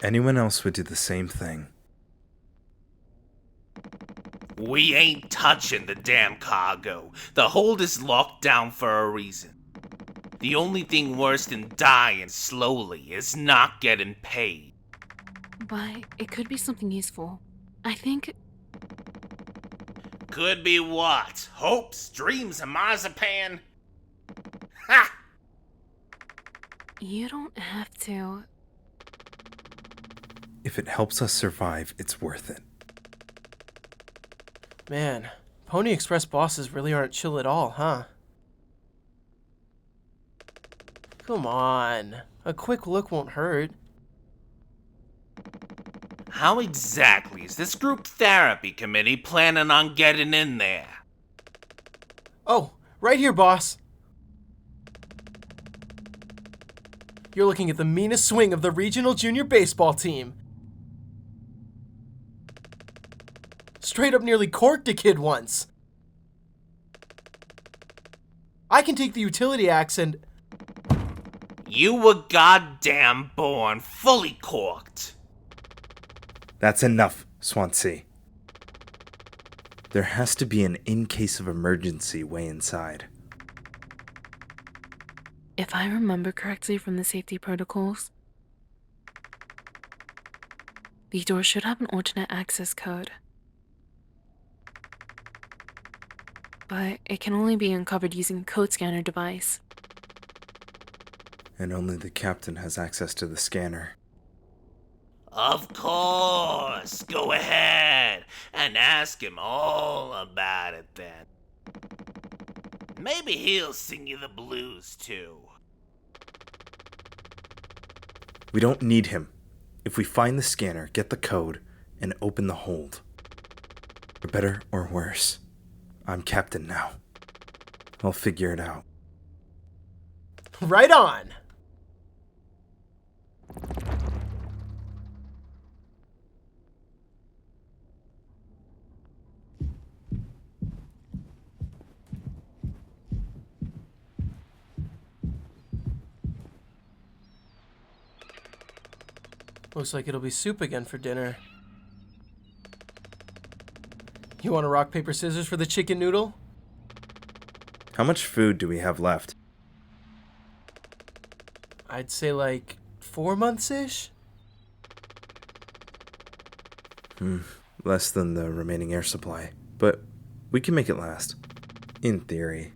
Anyone else would do the same thing. We ain't touching the damn cargo. The hold is locked down for a reason. The only thing worse than dying slowly is not getting paid. But it could be something useful. I think... Could be what? Hopes, dreams, and marzipan? Ha! You don't have to. If it helps us survive, it's worth it. Man, Pony Express bosses really aren't chill at all, huh? Come on. A quick look won't hurt. How exactly is this group therapy committee planning on getting in there? Oh, right here, boss. You're looking at the meanest swing of the regional junior baseball team. Straight up nearly corked a kid once. I can take the utility axe and... You were goddamn born fully corked. That's enough, Swansea. There has to be an in case of emergency way inside. If I remember correctly from the safety protocols, the door should have an alternate access code. But it can only be uncovered using a code scanner device. And only the captain has access to the scanner. Of course, go ahead and ask him all about it then. Maybe he'll sing you the blues too. We don't need him. If we find the scanner, get the code, and open the hold. For better or worse, I'm captain now. I'll figure it out. Right on! Looks like it'll be soup again for dinner. You want to rock, paper, scissors for the chicken noodle? How much food do we have left? I'd say like 4 months-ish? Less than the remaining air supply. But we can make it last. In theory.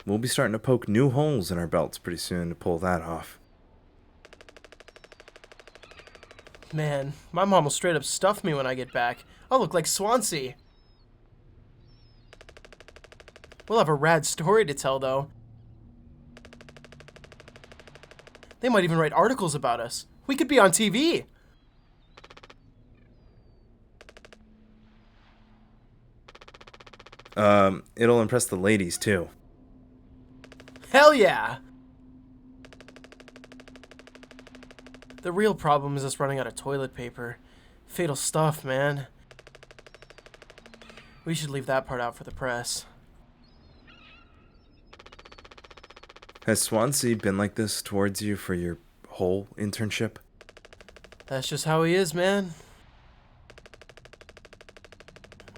We'll be starting to poke new holes in our belts pretty soon to pull that off. Man, my mom will straight up stuff me when I get back. I'll look like Swansea. We'll have a rad story to tell, though. They might even write articles about us. We could be on TV. It'll impress the ladies, too. Hell yeah! The real problem is us running out of toilet paper. Fatal stuff, man. We should leave that part out for the press. Has Swansea been like this towards you for your whole internship? That's just how he is, man.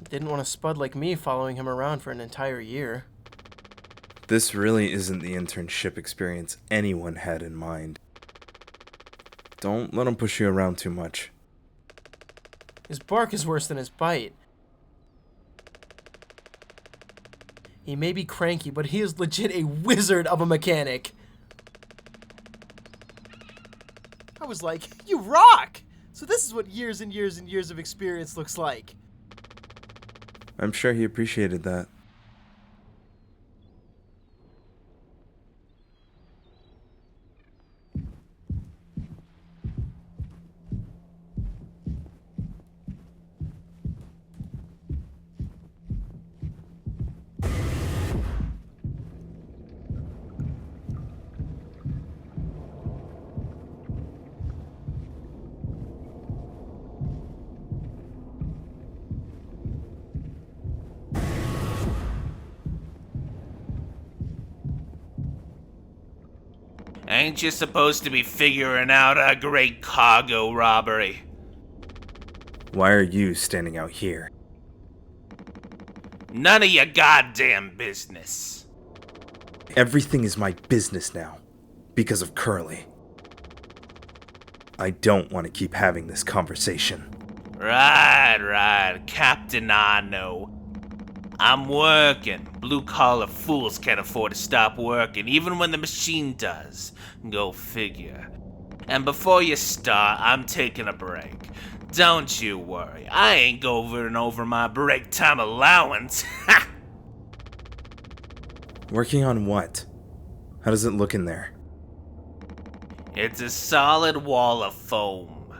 Didn't want a spud like me following him around for an entire year. This really isn't the internship experience anyone had in mind. Don't let him push you around too much. His bark is worse than his bite. He may be cranky, but he is legit a wizard of a mechanic. I was like, you rock! So this is what years and years and years of experience looks like. I'm sure he appreciated that. Ain't you supposed to be figuring out a great cargo robbery? Why are you standing out here? None of your goddamn business. Everything is my business now, because of Curly. I don't want to keep having this conversation. Right, Captain I know. I'm working. Blue-collar fools can't afford to stop working, even when the machine does. Go figure. And before you start, I'm taking a break. Don't you worry, I ain't going over my break time allowance. Ha! Working on what? How does it look in there? It's a solid wall of foam.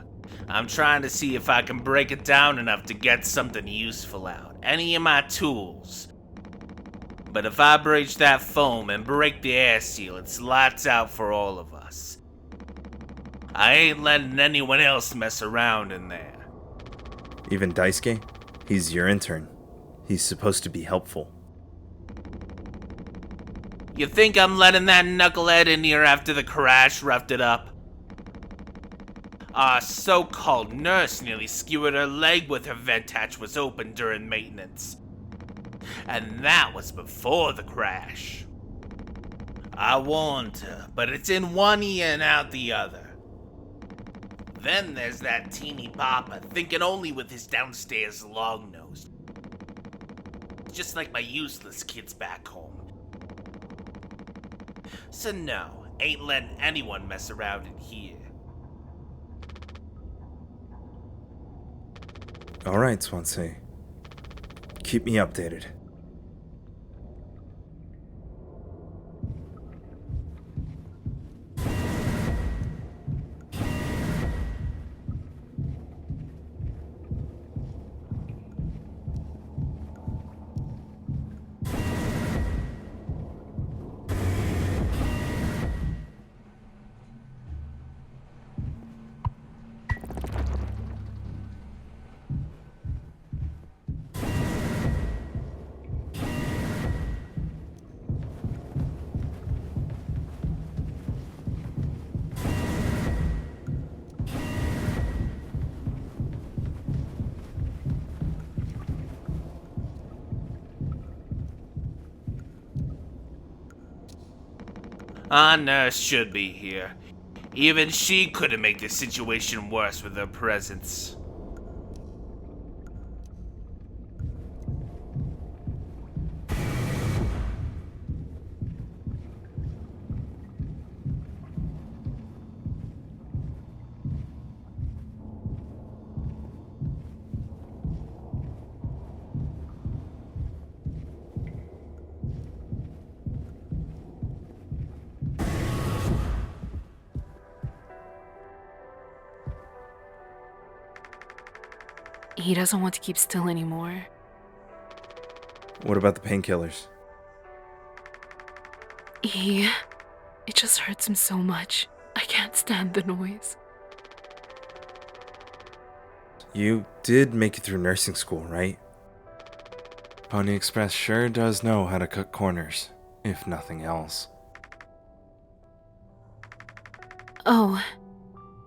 I'm trying to see if I can break it down enough to get something useful out. Any of my tools. But if I breach that foam and break the air seal, it's lights out for all of us. I ain't letting anyone else mess around in there. Even Daisuke? He's your intern. He's supposed to be helpful. You think I'm letting that knucklehead in here after the crash roughed it up? Our so-called nurse nearly skewered her leg with her vent hatch was open during maintenance. And that was before the crash. I warned her, but it's in one ear and out the other. Then there's that teeny papa thinking only with his downstairs long nose. Just like my useless kids back home. So no, ain't letting anyone mess around in here. Alright, Swansea. Keep me updated. Our nurse should be here. Even she couldn't make the situation worse with her presence. He doesn't want to keep still anymore. What about the painkillers? It just hurts him so much. I can't stand the noise. You did make it through nursing school, right? Pony Express sure does know how to cut corners, if nothing else. Oh,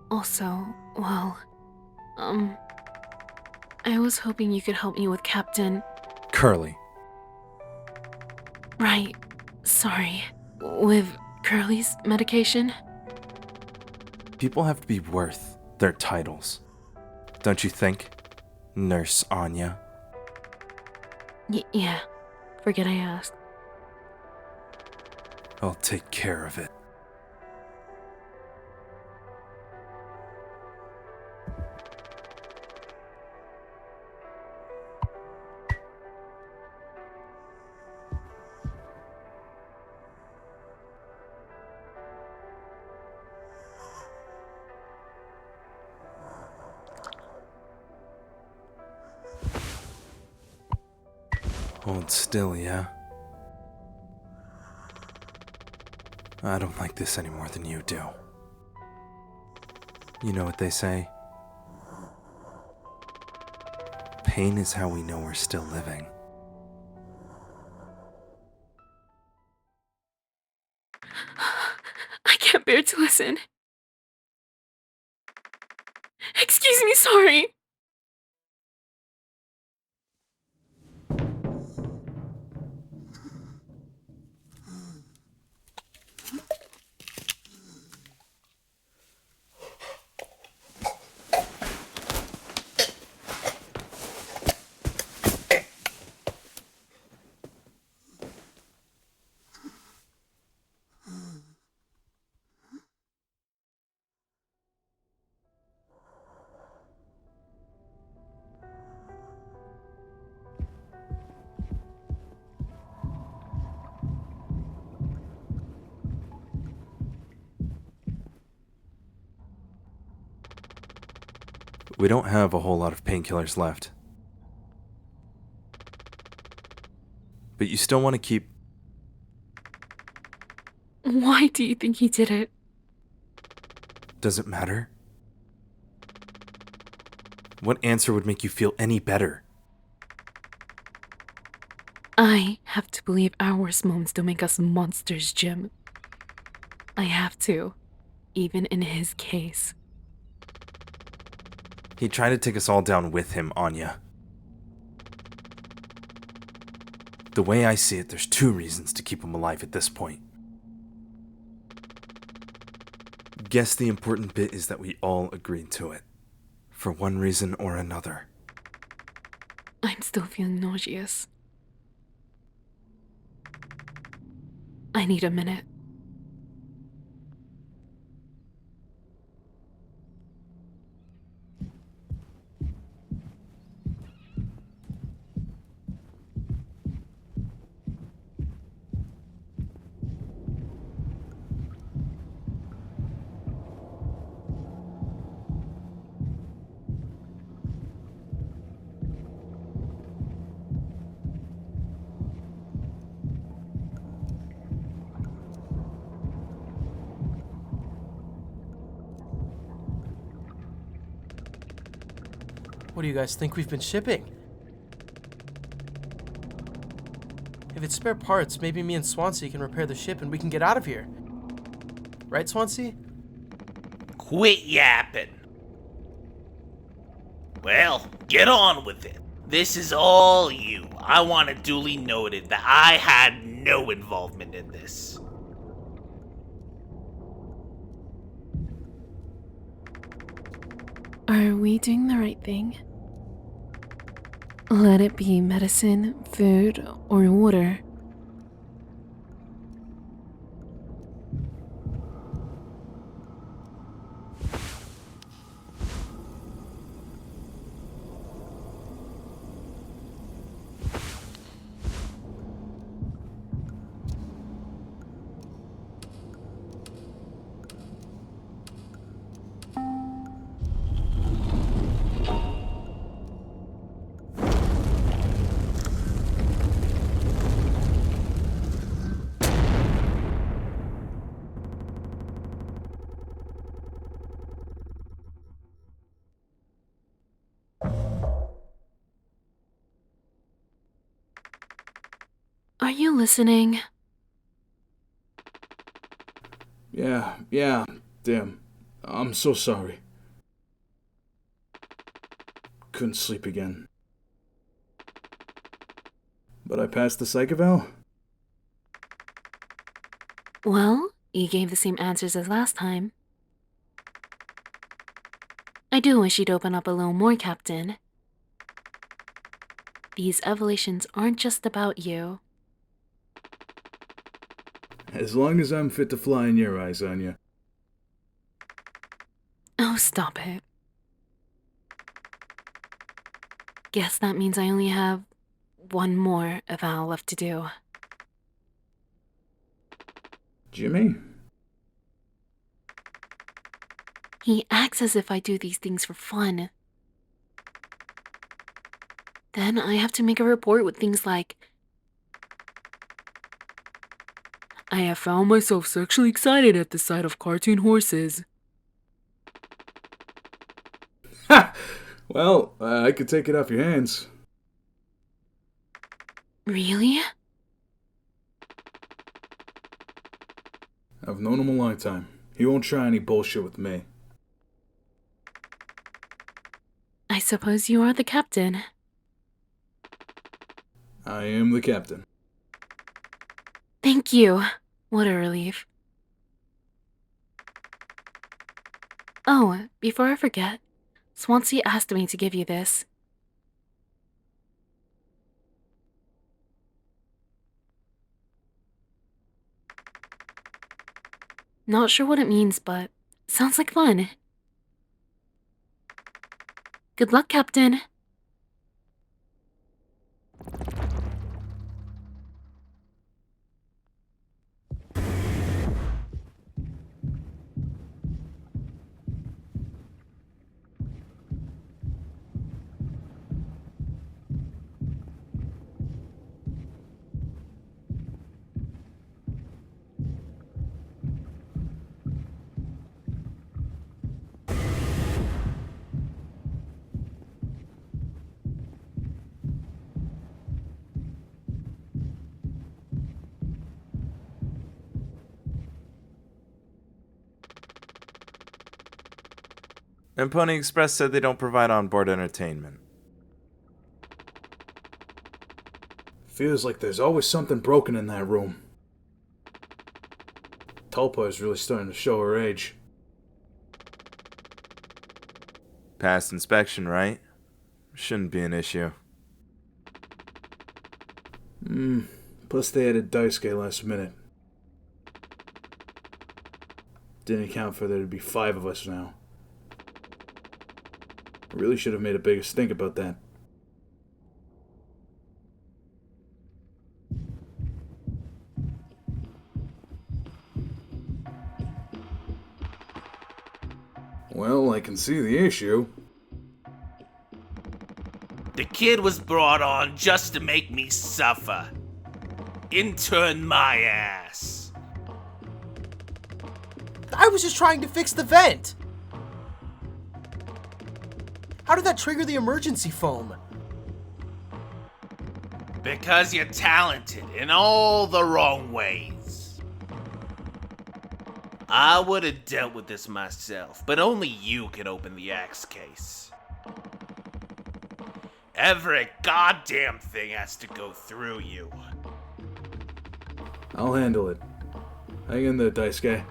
also, well, I was hoping you could help me with Captain. Curly. Right, sorry. With Curly's medication? People have to be worth their titles. Don't you think, Nurse Anya? Yeah, forget I asked. I'll take care of it. Hold still, yeah? I don't like this any more than you do. You know what they say? Pain is how we know we're still living. I can't bear to listen. Excuse me, sorry. We don't have a whole lot of painkillers left. But you still want to keep... Why do you think he did it? Does it matter? What answer would make you feel any better? I have to believe our worst moments don't make us monsters, Jim. I have to, even in his case. He tried to take us all down with him, Anya. The way I see it, there's 2 reasons to keep him alive at this point. Guess the important bit is that we all agreed to it. For one reason or another. I'm still feeling nauseous. I need a minute. What do you guys think we've been shipping? If it's spare parts, maybe me and Swansea can repair the ship and we can get out of here. Right, Swansea? Quit yapping. Well, get on with it. This is all you. I want it duly noted that I had no involvement in this. Are we doing the right thing? Let it be medicine, food, or water. Are you listening? Yeah, damn. I'm so sorry. Couldn't sleep again. But I passed the psych eval? Well, you gave the same answers as last time. I do wish you'd open up a little more, Captain. These evolutions aren't just about you. As long as I'm fit to fly in your eyes, Anya. Oh, stop it. Guess that means I only have one more eval left to do. Jimmy? He acts as if I do these things for fun. Then I have to make a report with things like, I have found myself sexually excited at the sight of cartoon horses. Ha! Well, I could take it off your hands. Really? I've known him a long time. He won't try any bullshit with me. I suppose you are the captain. I am the captain. Thank you. What a relief. Oh, before I forget, Swansea asked me to give you this. Not sure what it means, but sounds like fun. Good luck, Captain. And Pony Express said they don't provide onboard entertainment. Feels like there's always something broken in that room. Tulpa is really starting to show her age. Past inspection, right? Shouldn't be an issue. Plus they added Daisuke last minute. Didn't account for there to be 5 of us now. I really should have made a bigger stink about that. Well, I can see the issue. The kid was brought on just to make me suffer. Intern my ass. I was just trying to fix the vent. How did that trigger the emergency foam? Because you're talented in all the wrong ways. I would have dealt with this myself, but only you can open the axe case. Every goddamn thing has to go through you. I'll handle it. Hang in there, Daisuke.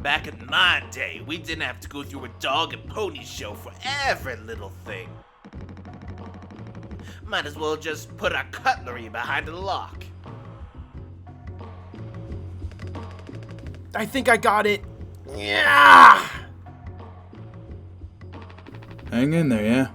Back in my day, we didn't have to go through a dog and pony show for every little thing. Might as well just put our cutlery behind a lock. I think I got it. Yeah! Hang in there, yeah?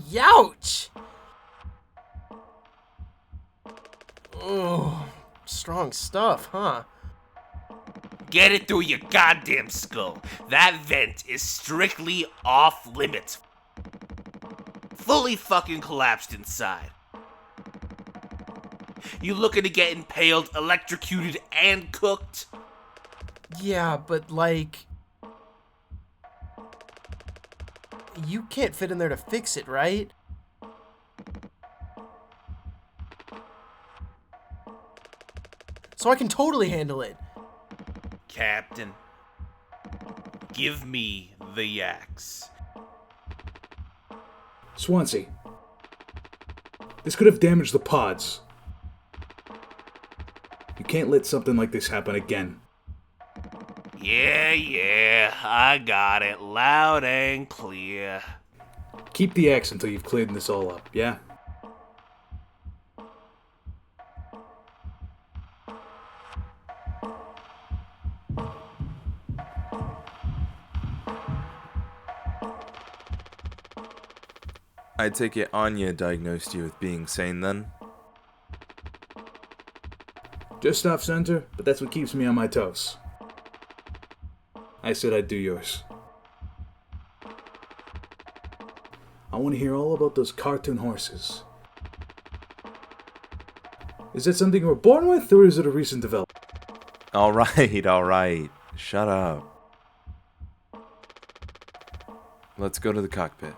Youch! Oh, strong stuff, huh? Get it through your goddamn skull. That vent is strictly off limits. Fully fucking collapsed inside. You looking to get impaled, electrocuted, and cooked? Yeah, but like... You can't fit in there to fix it, right? So I can totally handle it. Captain, give me the axe. Swansea. This could have damaged the pods. You can't let something like this happen again. Yeah, I got it loud and clear. Keep the axe until you've cleared this all up, yeah? I take it Anya diagnosed you with being sane then? Just off center, but that's what keeps me on my toes. I said I'd do yours. I want to hear all about those cartoon horses. Is that something you were born with, or is it a recent development? Alright. Shut up. Let's go to the cockpit.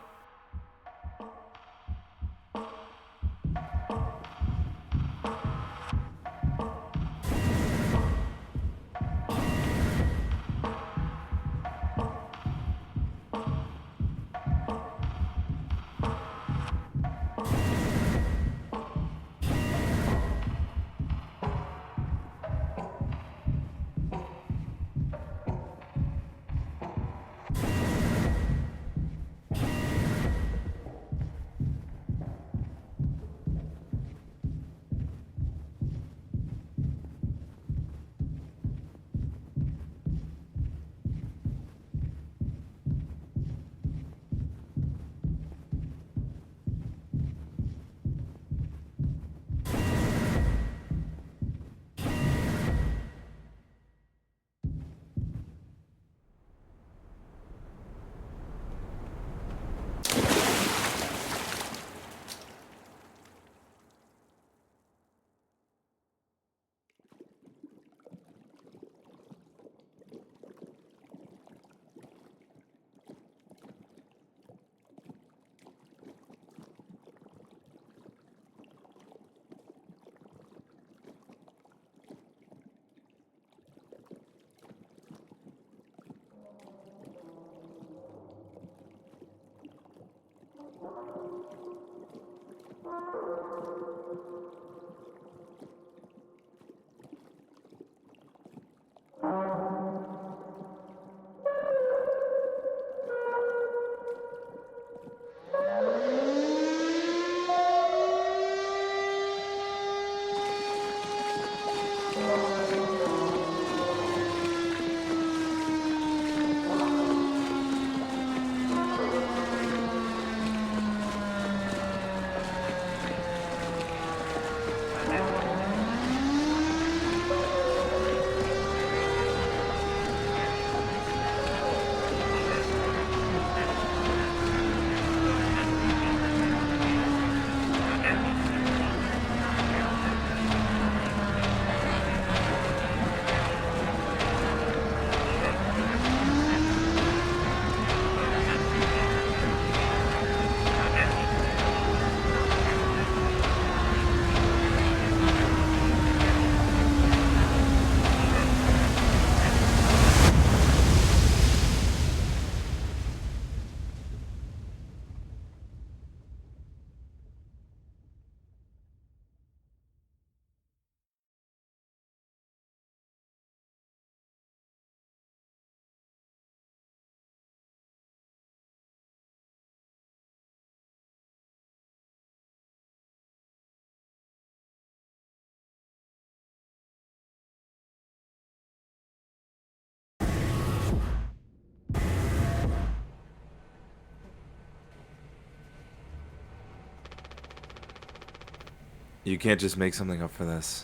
You can't just make something up for this.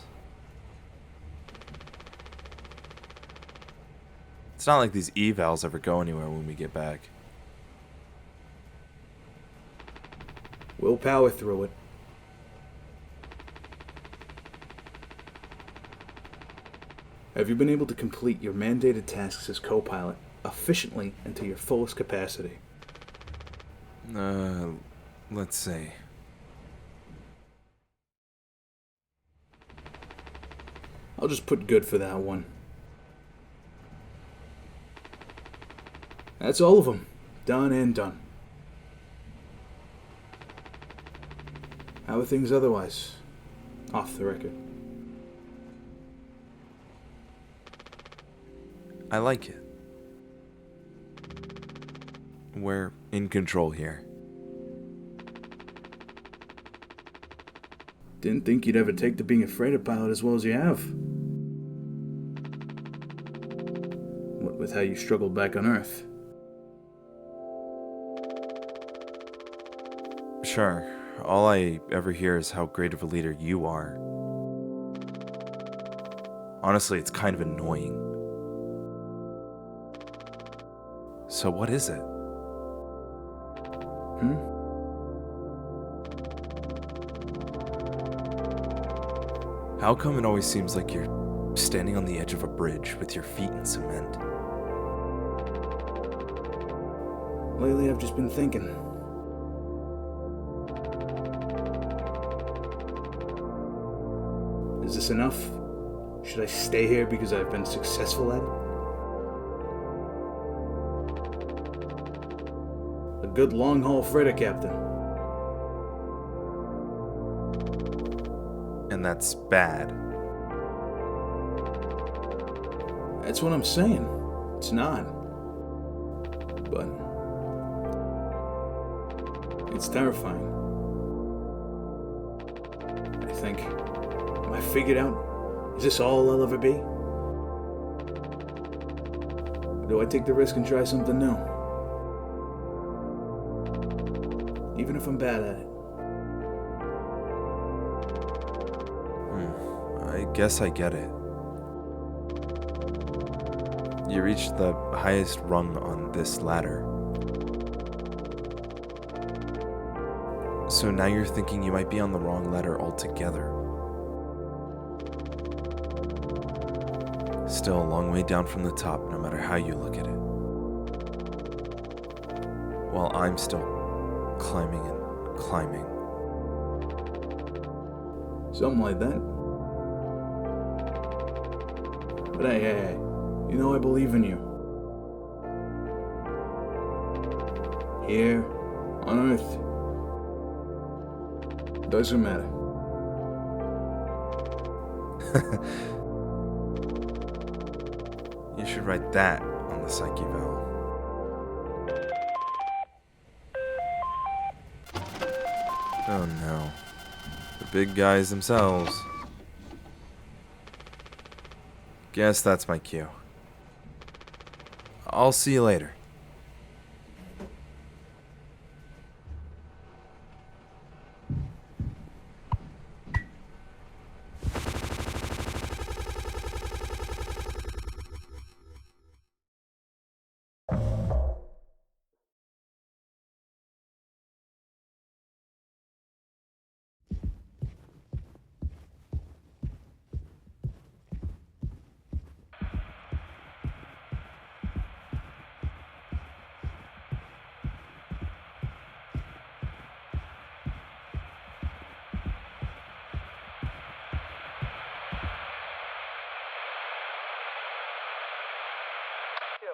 It's not like these evals ever go anywhere when we get back. We'll power through it. Have you been able to complete your mandated tasks as co-pilot efficiently and to your fullest capacity? Let's see. I'll just put good for that one. That's all of them. Done and done. How are things otherwise? Off the record. I like it. We're in control here. Didn't think you'd ever take to being a freighter pilot as well as you have. What with how you struggled back on Earth. Sure, all I ever hear is how great of a leader you are. Honestly, it's kind of annoying. So what is it? How come it always seems like you're standing on the edge of a bridge with your feet in cement? Lately, I've just been thinking. Is this enough? Should I stay here because I've been successful at it? A good long-haul freighter captain. And that's bad. That's what I'm saying. It's not. But it's terrifying. I think, am I figured out? Is this all I'll ever be? Or do I take the risk and try something new? Even if I'm bad at it. I guess I get it. You reached the highest rung on this ladder. So now you're thinking you might be on the wrong ladder altogether. Still a long way down from the top, no matter how you look at it. While I'm still climbing and climbing. Something like that. But hey, you know I believe in you. Here, on Earth. Doesn't matter. You should write that on the psyche valve. Oh no. The big guys themselves. Guess that's my cue. I'll see you later.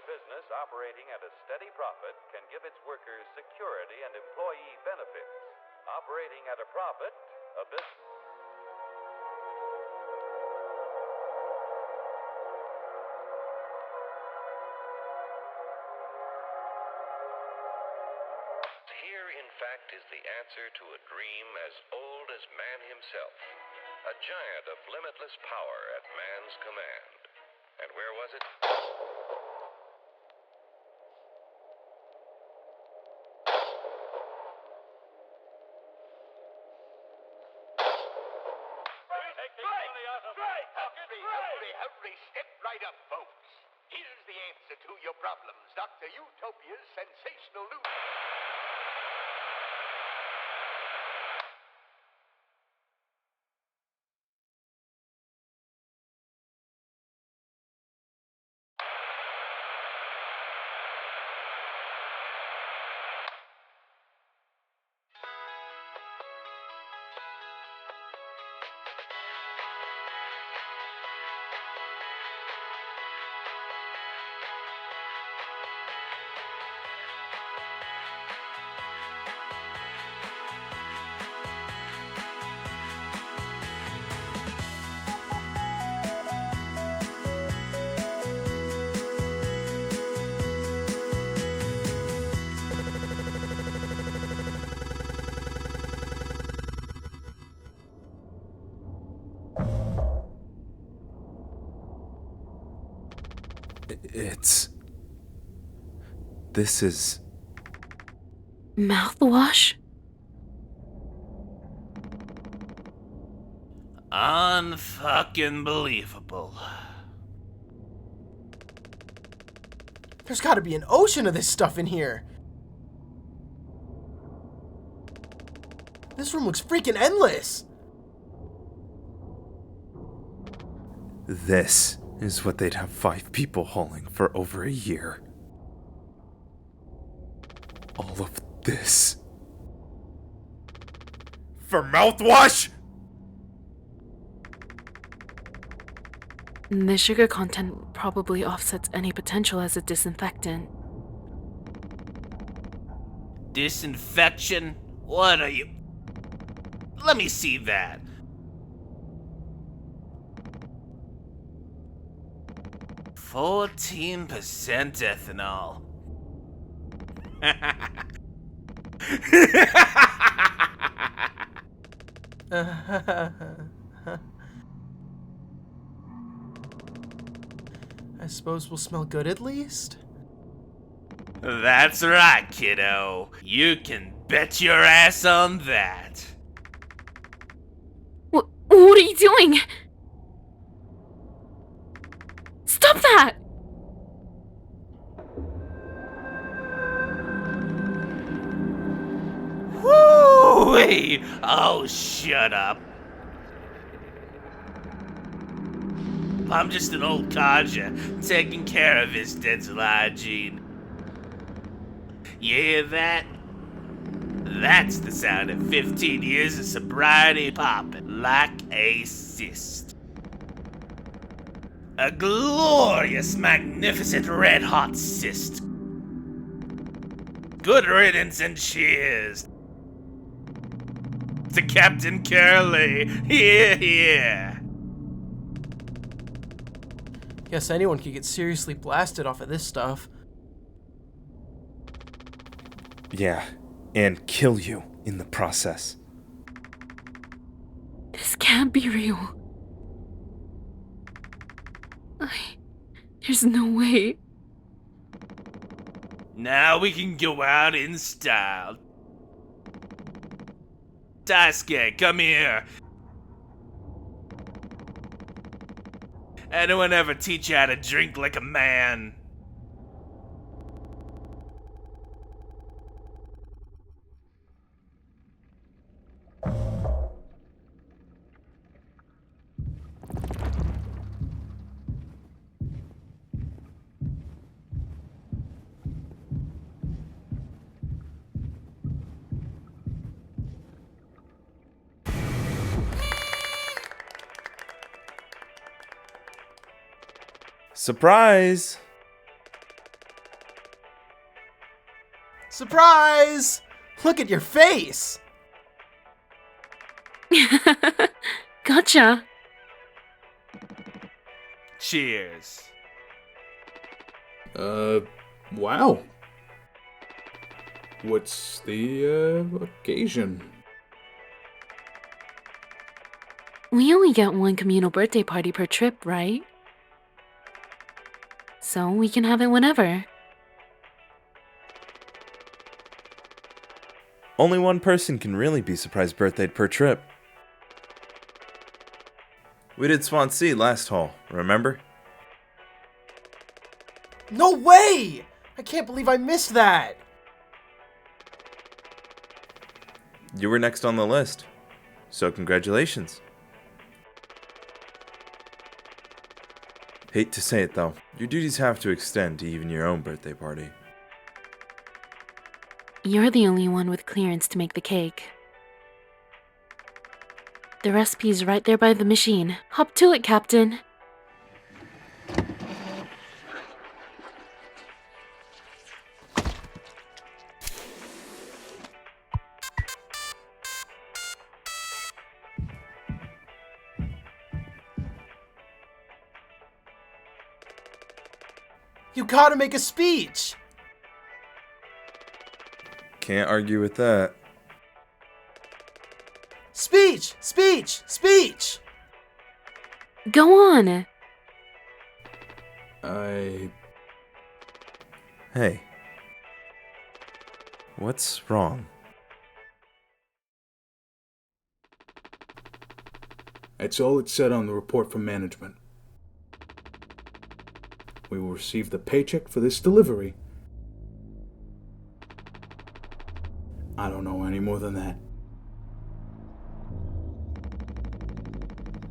Business operating at a steady profit can give its workers security and employee benefits. Operating at a profit, a business. Here, in fact, is the answer to a dream as old as man himself. A giant of limitless power at man's command. And where was it? right. Hurry. Step right up, folks. Here's the answer to your problems. Dr. Utopia's sensational news. This is... Mouthwash? Unfucking believable. There's gotta be an ocean of this stuff in here. This room looks freaking endless. This is what they'd have 5 people hauling for over a year. All of this. For mouthwash? The sugar content probably offsets any potential as a disinfectant. Disinfection? What are you... Let me see that. "14% ethanol." I suppose we'll smell good at least? That's right, kiddo. You can bet your ass on that. What are you doing? Stop that! Woo-wee! Oh, shut up. I'm just an old codger taking care of his dental hygiene. You hear that? That's the sound of 15 years of sobriety popping like a cyst. A glorious, magnificent, red-hot cyst. Good riddance and cheers to Captain Curly. Yeah. Guess anyone could get seriously blasted off of this stuff. Yeah, and kill you in the process. This can't be real. There's no way. Now we can go out in style. Daisuke, come here. Anyone ever teach you how to drink like a man? Surprise! Surprise! Look at your face! Gotcha. Cheers. Wow. What's the, occasion? We only get one communal birthday party per trip, right? So we can have it whenever. Only one person can really be surprise birthdayed per trip. We did Swansea last haul, remember? No way! I can't believe I missed that! You were next on the list, so congratulations. Hate to say it though, your duties have to extend to even your own birthday party. You're the only one with clearance to make the cake. The recipe's right there by the machine. Hop to it, Captain. You gotta make a speech! Can't argue with that. Speech! Speech! Speech! Go on. Hey. What's wrong? That's all it said on the report from management. We will receive the paycheck for this delivery. I don't know any more than that.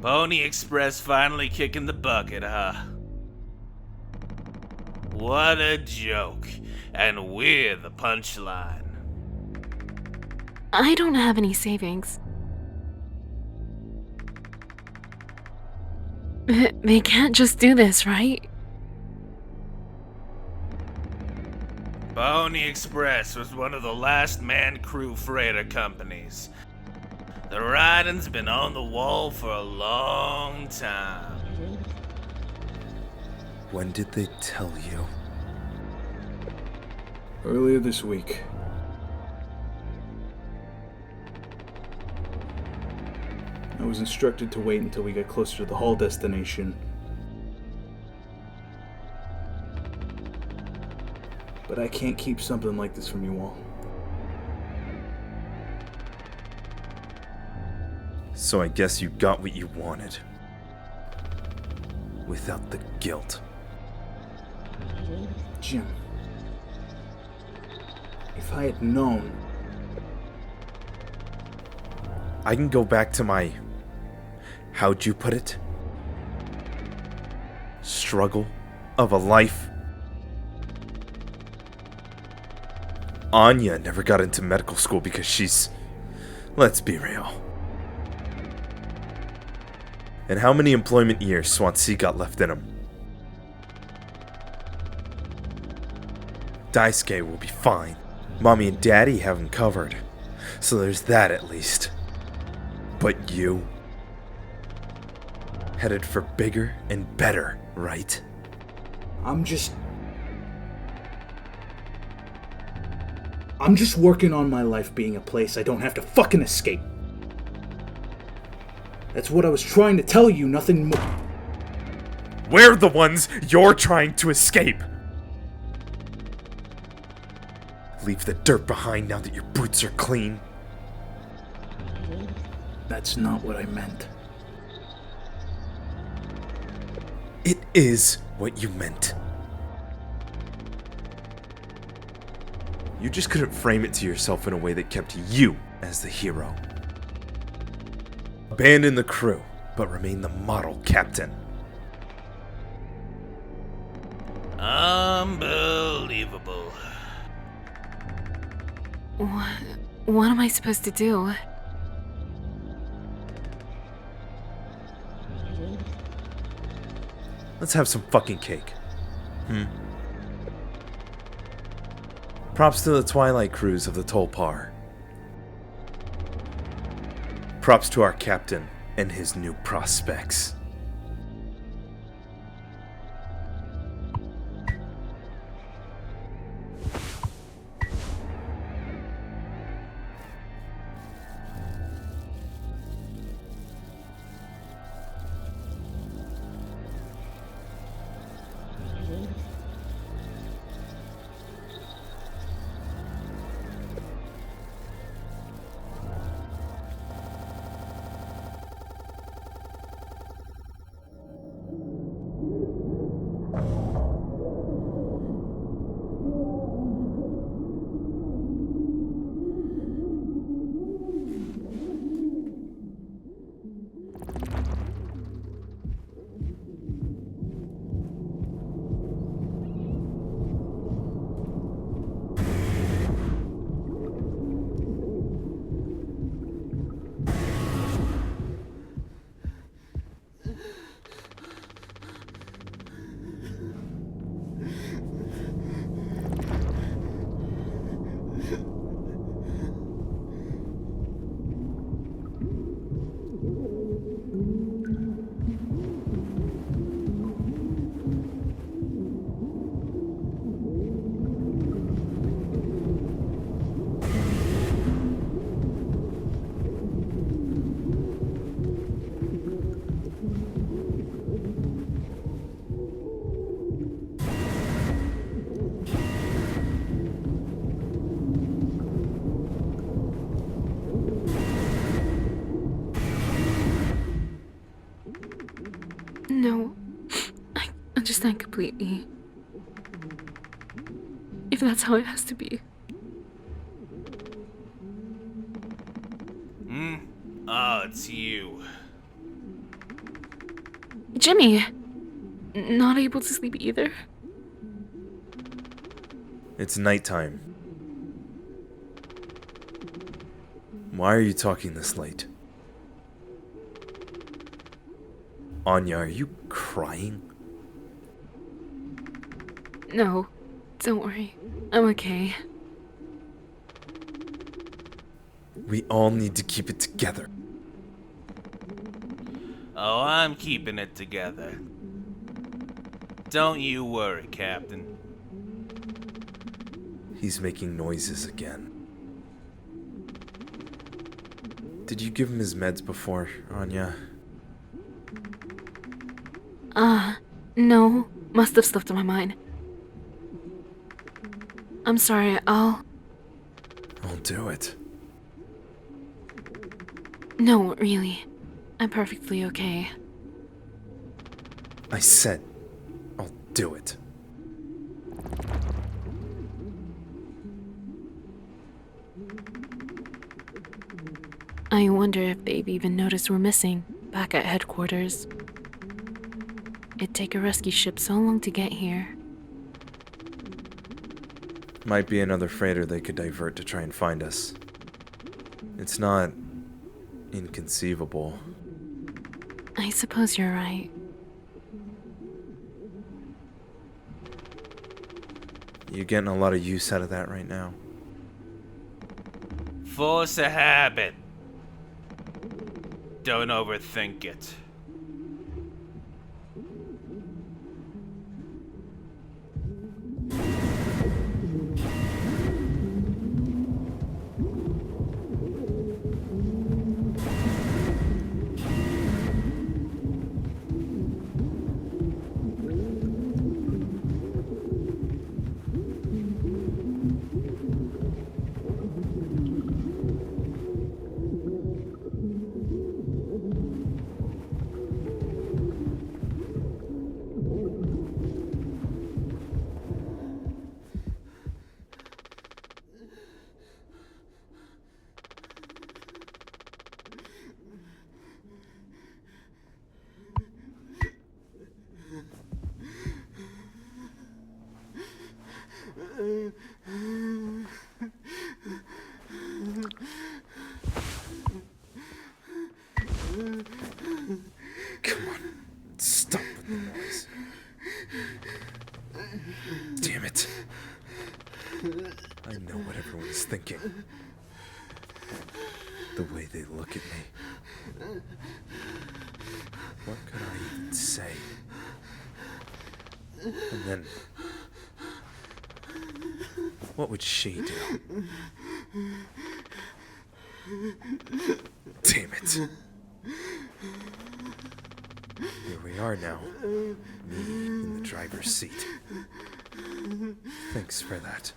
Pony Express finally kicking the bucket, huh? What a joke. And we're the punchline. I don't have any savings. They can't just do this, right? Pony Express was one of the last man crew freighter companies. The writing's been on the wall for a long time. When did they tell you? Earlier this week. I was instructed to wait until we got closer to the haul destination. But I can't keep something like this from you all. So I guess you got what you wanted. Without the guilt. Jim. If I had known... I can go back to my... how'd you put it? Struggle of a life. Anya never got into medical school because she's... let's be real. And how many employment years Swansea got left in him? Daisuke will be fine. Mommy and Daddy have him covered. So there's that at least. But you... headed for bigger and better, right? I'm just working on my life being a place I don't have to fucking escape. That's what I was trying to tell you, nothing more. We're the ones you're trying to escape! Leave the dirt behind now that your boots are clean. That's not what I meant. It is what you meant. You just couldn't frame it to yourself in a way that kept you as the hero. Abandon the crew, but remain the model captain. Unbelievable. What am I supposed to do? Let's have some fucking cake. Props to the Twilight crews of the Tolpar. Props to our captain and his new prospects. understand completely. If that's how it has to be. Oh, it's you. Jimmy! Not able to sleep either? It's nighttime. Why are you talking this late? Anya, are you crying? No, don't worry. I'm okay. We all need to keep it together. Oh, I'm keeping it together. Don't you worry, Captain. He's making noises again. Did you give him his meds before, Anya? No. Must have slipped my mind. I'm sorry, I'll do it. No, really. I'm perfectly okay. I said, I'll do it. I wonder if they've even noticed we're missing, back at headquarters. It'd take a rescue ship so long to get here. Might be another freighter they could divert to try and find us. It's not inconceivable. I suppose you're right. You getting a lot of use out of that right now? Force a habit. Don't overthink it. Come on, stop with the noise. Damn it. I know what everyone's thinking. The way they look at me. What could I even say? And then, what would she do? Damn it. Here we are now. Me in the driver's seat. Thanks for that.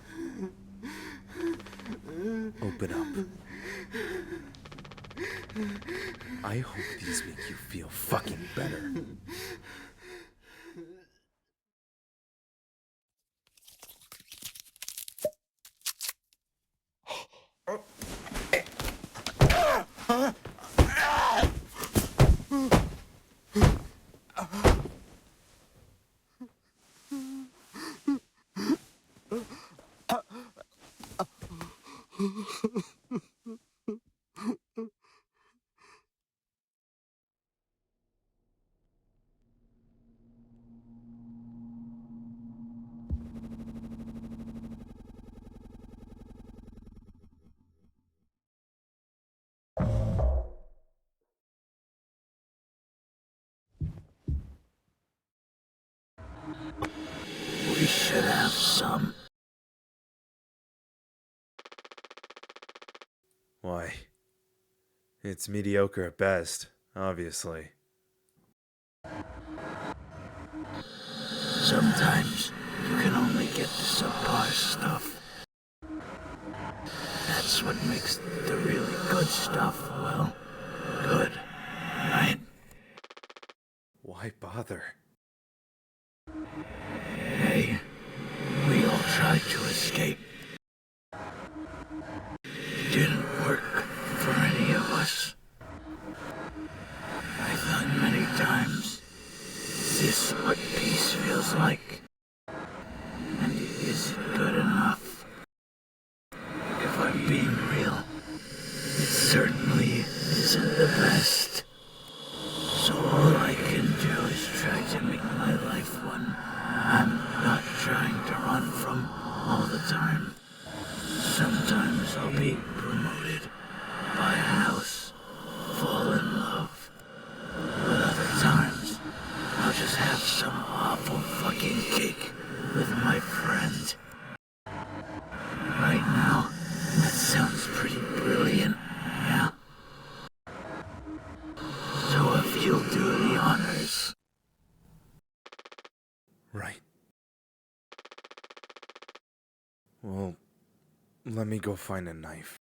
Open up. I hope these make you feel fucking better. We should have some. Why? It's mediocre at best, obviously. Sometimes you can only get the subpar stuff. That's what makes the really good stuff, well, good, right? Why bother? tried to escape. It didn't work for any of us. I thought many times, is this what peace feels like? And is it good enough? If I'm being real, it certainly isn't the best. So all I can do is try to make my life one I'm not trying to run from all the time. Sometimes I'll be promoted, buy a house, fall in love. But other times, I'll just have some awful fucking cake with my friend. Right now, that sounds pretty brilliant, yeah? So if you'll do the honors. Right. Well, let me go find a knife.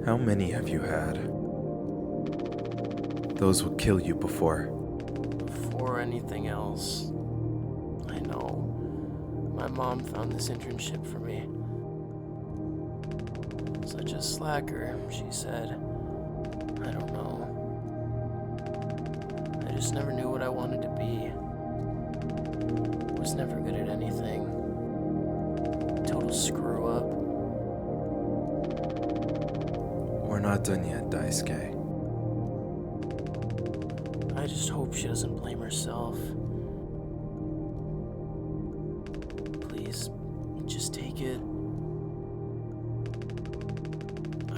How many have you had? Those would kill you before. Before anything else. I know. My mom found this internship for me. Such a slacker, she said. I don't know. I just never knew what I wanted to be. Was never good at anything. Total screw up. We're not done yet, Daisuke. I just hope she doesn't blame herself. Please, just take it.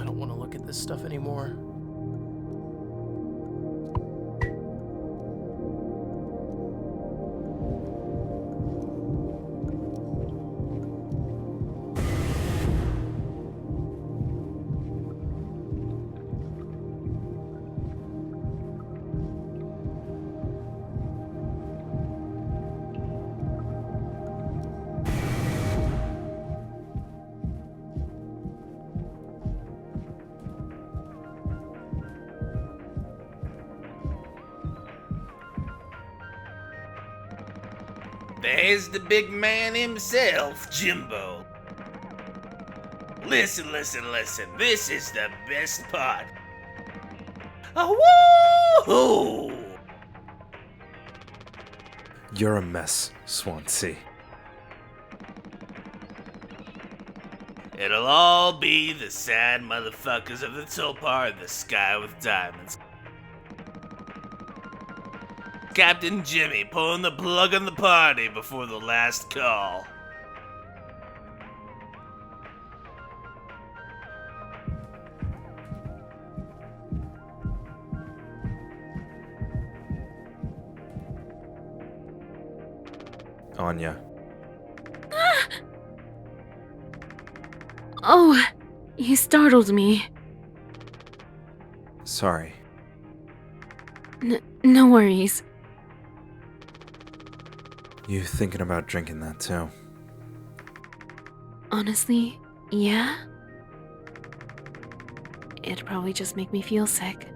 I don't want to look at this stuff anymore. There's the big man himself, Jimbo. Listen. This is the best part. Oh, woo-hoo! You're a mess, Swansea. It'll all be the sad motherfuckers of the Tulpar in the sky with diamonds. Captain Jimmy pulling the plug on the party before the last call. Anya, Oh, you startled me. sorry. No worries. You thinking about drinking that too? Honestly, yeah? It'd probably just make me feel sick.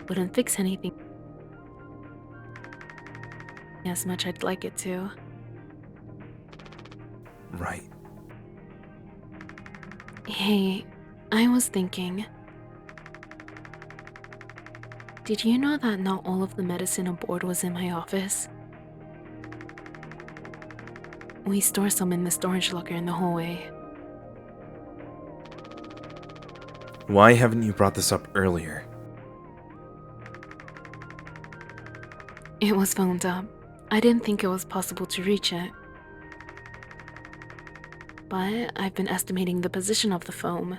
Wouldn't fix anything as much I'd like it to. Right. Hey, I was thinking. Did you know that not all of the medicine aboard was in my office? We store some in the storage locker in the hallway. Why haven't you brought this up earlier? It was phoned up. I didn't think it was possible to reach it. But I've been estimating the position of the foam.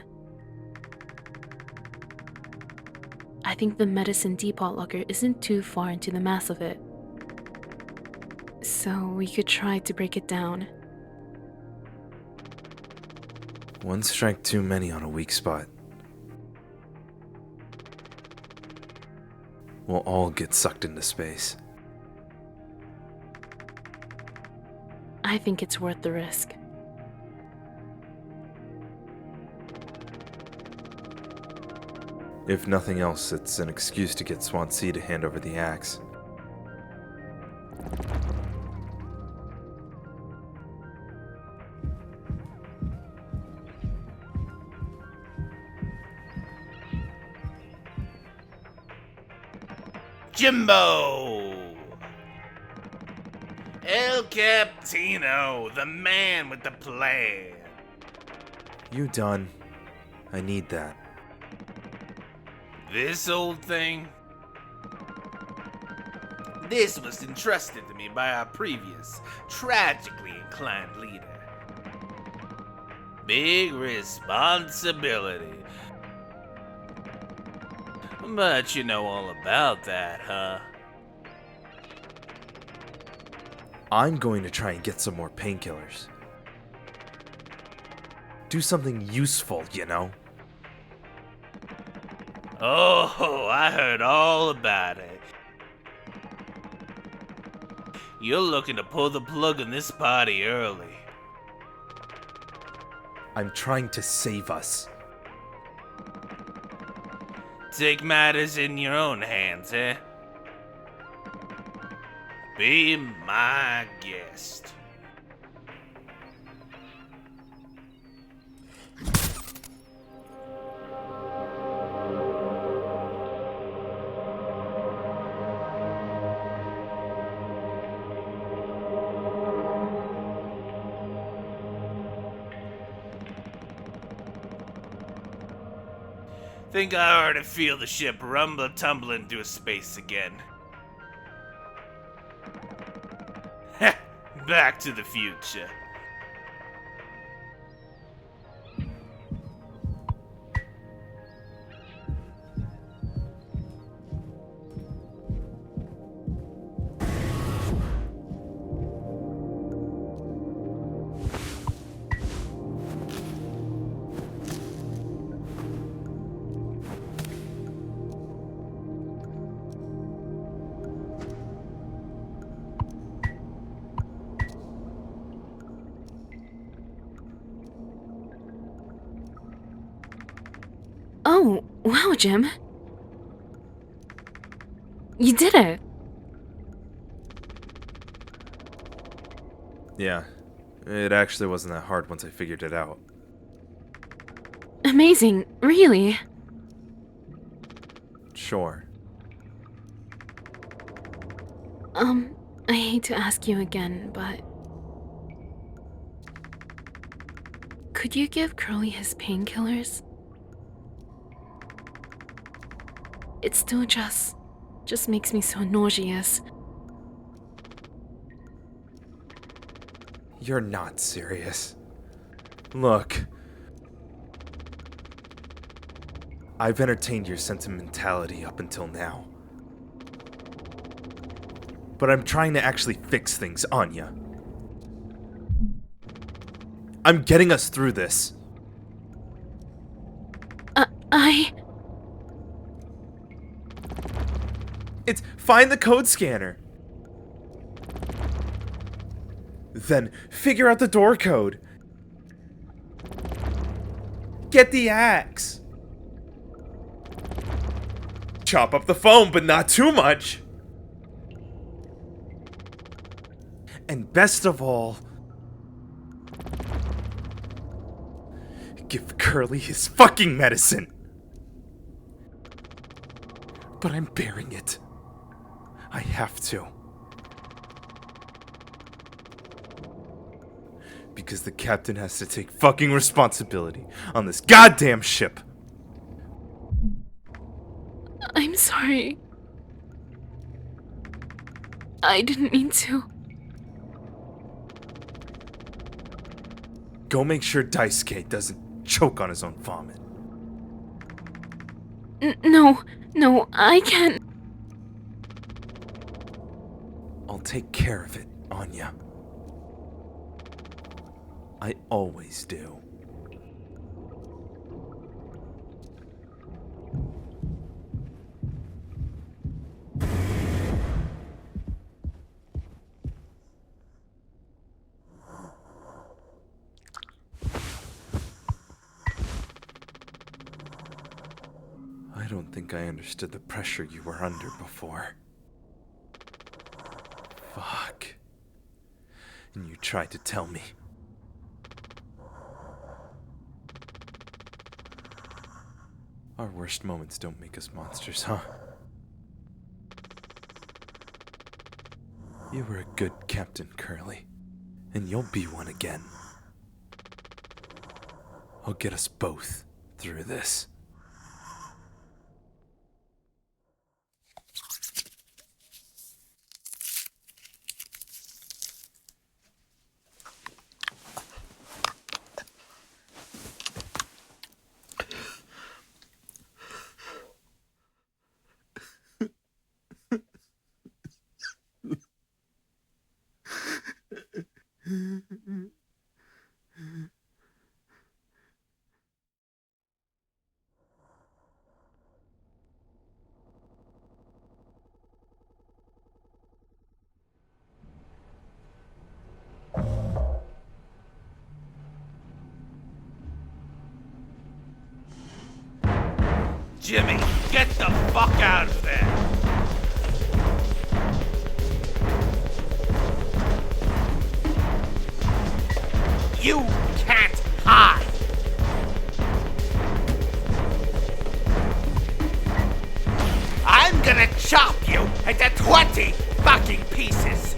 I think the medicine depot locker isn't too far into the mass of it. So we could try to break it down. One strike too many on a weak spot. We'll all get sucked into space. I think it's worth the risk. If nothing else, it's an excuse to get Swansea to hand over the axe. Jimbo! El Captino, the man with the plan. You done? I need that. This old thing? This was entrusted to me by our previous, tragically inclined leader. Big responsibility. But you know all about that, huh? I'm going to try and get some more painkillers. Do something useful, you know? Oh, I heard all about it. You're looking to pull the plug on this party early. I'm trying to save us. Take matters in your own hands, eh? Be my guest. Think I already feel the ship rumble tumbling through space again. Back to the future. Oh, wow, Jim. You did it. Yeah, it actually wasn't that hard once I figured it out. Amazing, really. Sure. I hate to ask you again, but could you give Curly his painkillers? It still just makes me so nauseous. You're not serious. Look. I've entertained your sentimentality up until now. But I'm trying to actually fix things, Anya. I'm getting us through this. It's find the code scanner. Then figure out the door code. Get the axe. Chop up the phone, but not too much. And best of all, give Curly his fucking medicine. But I'm bearing it. I have to. Because the captain has to take fucking responsibility on this goddamn ship. I'm sorry. I didn't mean to. Go make sure Daisuke doesn't choke on his own vomit. No, I can't. I'll take care of it, Anya. I always do. I don't think I understood the pressure you were under before. Fuck. And you tried to tell me. Our worst moments don't make us monsters, huh? You were a good Captain Curly, and you'll be one again. I'll get us both through this. Jimmy, get the fuck out of there! You can't hide! I'm gonna chop you into 20 fucking pieces!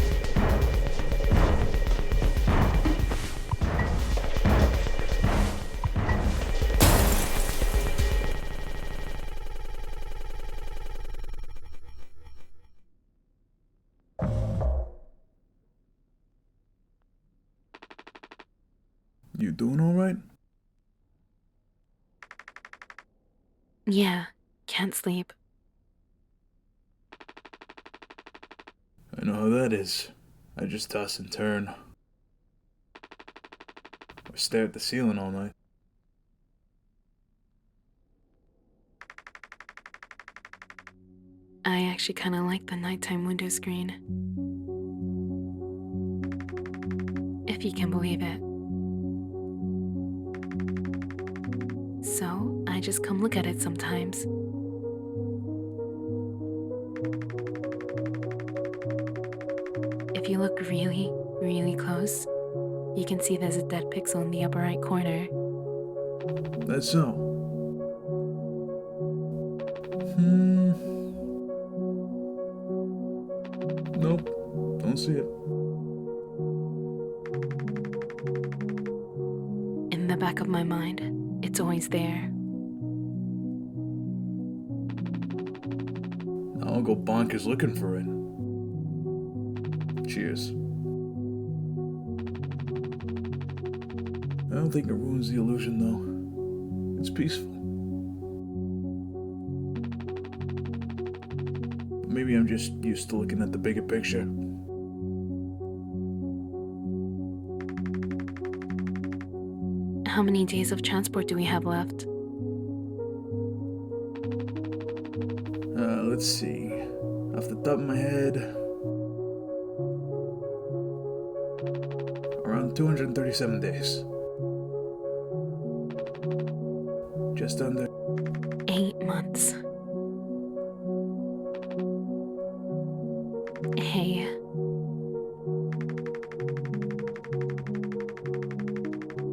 You doing alright? Yeah, can't sleep. I know how that is. I just toss and turn. Or stare at the ceiling all night. I actually kind of like the nighttime window screen. If you can believe it. So, I just come look at it sometimes. If you look really, really close, you can see there's a dead pixel in the upper right corner. That's so. Nope. Don't see it. In the back of my mind, it's always there. Now I'll go bonkers looking for it. Cheers. I don't think it ruins the illusion, though. It's peaceful. Maybe I'm just used to looking at the bigger picture. How many days of transport do we have left? Let's see. Off the top of my head, around 237 days. Just under. 8 months. Hey.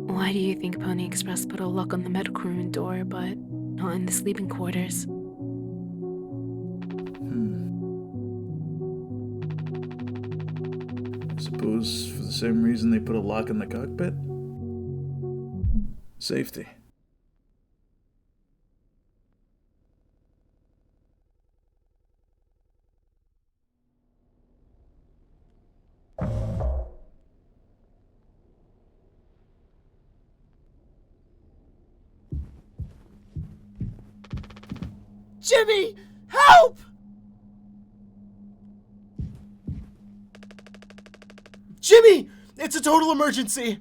Why do you think Pony Express put a lock on the medical room door, but not in the sleeping quarters? I suppose for the same reason they put a lock in the cockpit? Safety. Jimmy! Help! Jimmy! It's a total emergency!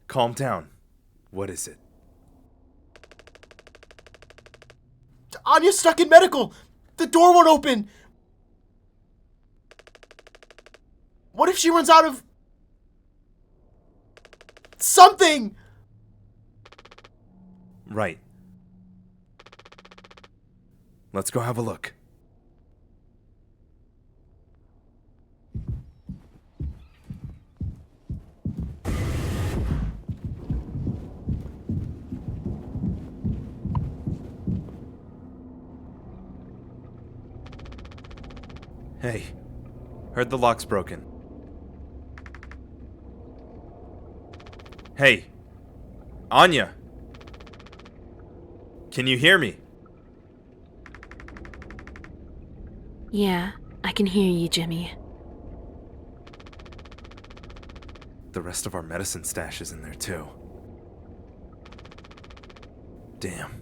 Calm down. What is it? Anya's stuck in medical! The door won't open! What if she runs out of... something? Right. Let's go have a look. Hey, heard the lock's broken. Hey, Anya! Can you hear me? Yeah, I can hear you, Jimmy. The rest of our medicine stash is in there too. Damn.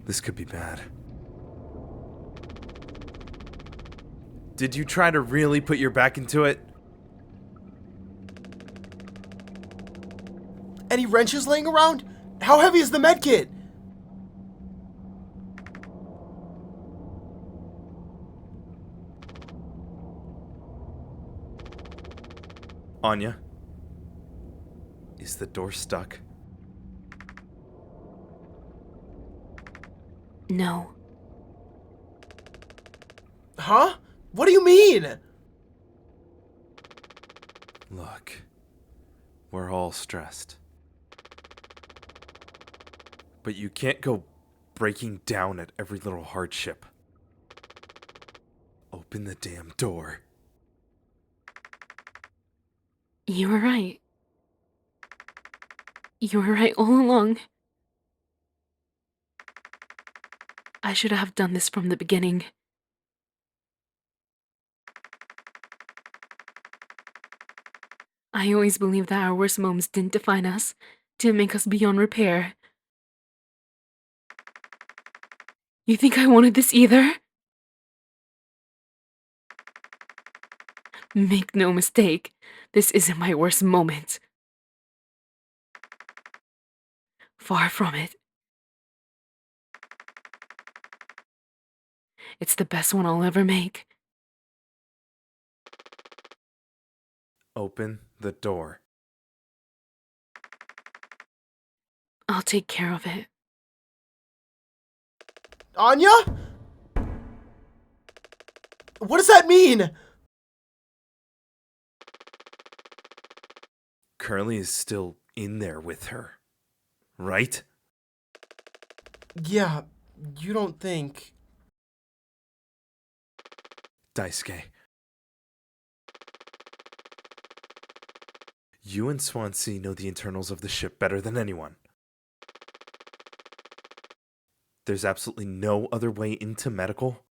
This could be bad. Did you try to really put your back into it? Any wrenches laying around? How heavy is the medkit? Anya? Is the door stuck? No. Huh? What do you mean? Look, we're all stressed. But you can't go breaking down at every little hardship. Open the damn door. You were right. You were right all along. I should have done this from the beginning. I always believed that our worst moments didn't define us, didn't make us beyond repair. You think I wanted this either? Make no mistake, this isn't my worst moment. Far from it. It's the best one I'll ever make. Open the door. I'll take care of it. Anya? What does that mean? Curly is still in there with her, right? Yeah, you don't think... Daisuke. You and Swansea know the internals of the ship better than anyone. There's absolutely no other way into medical?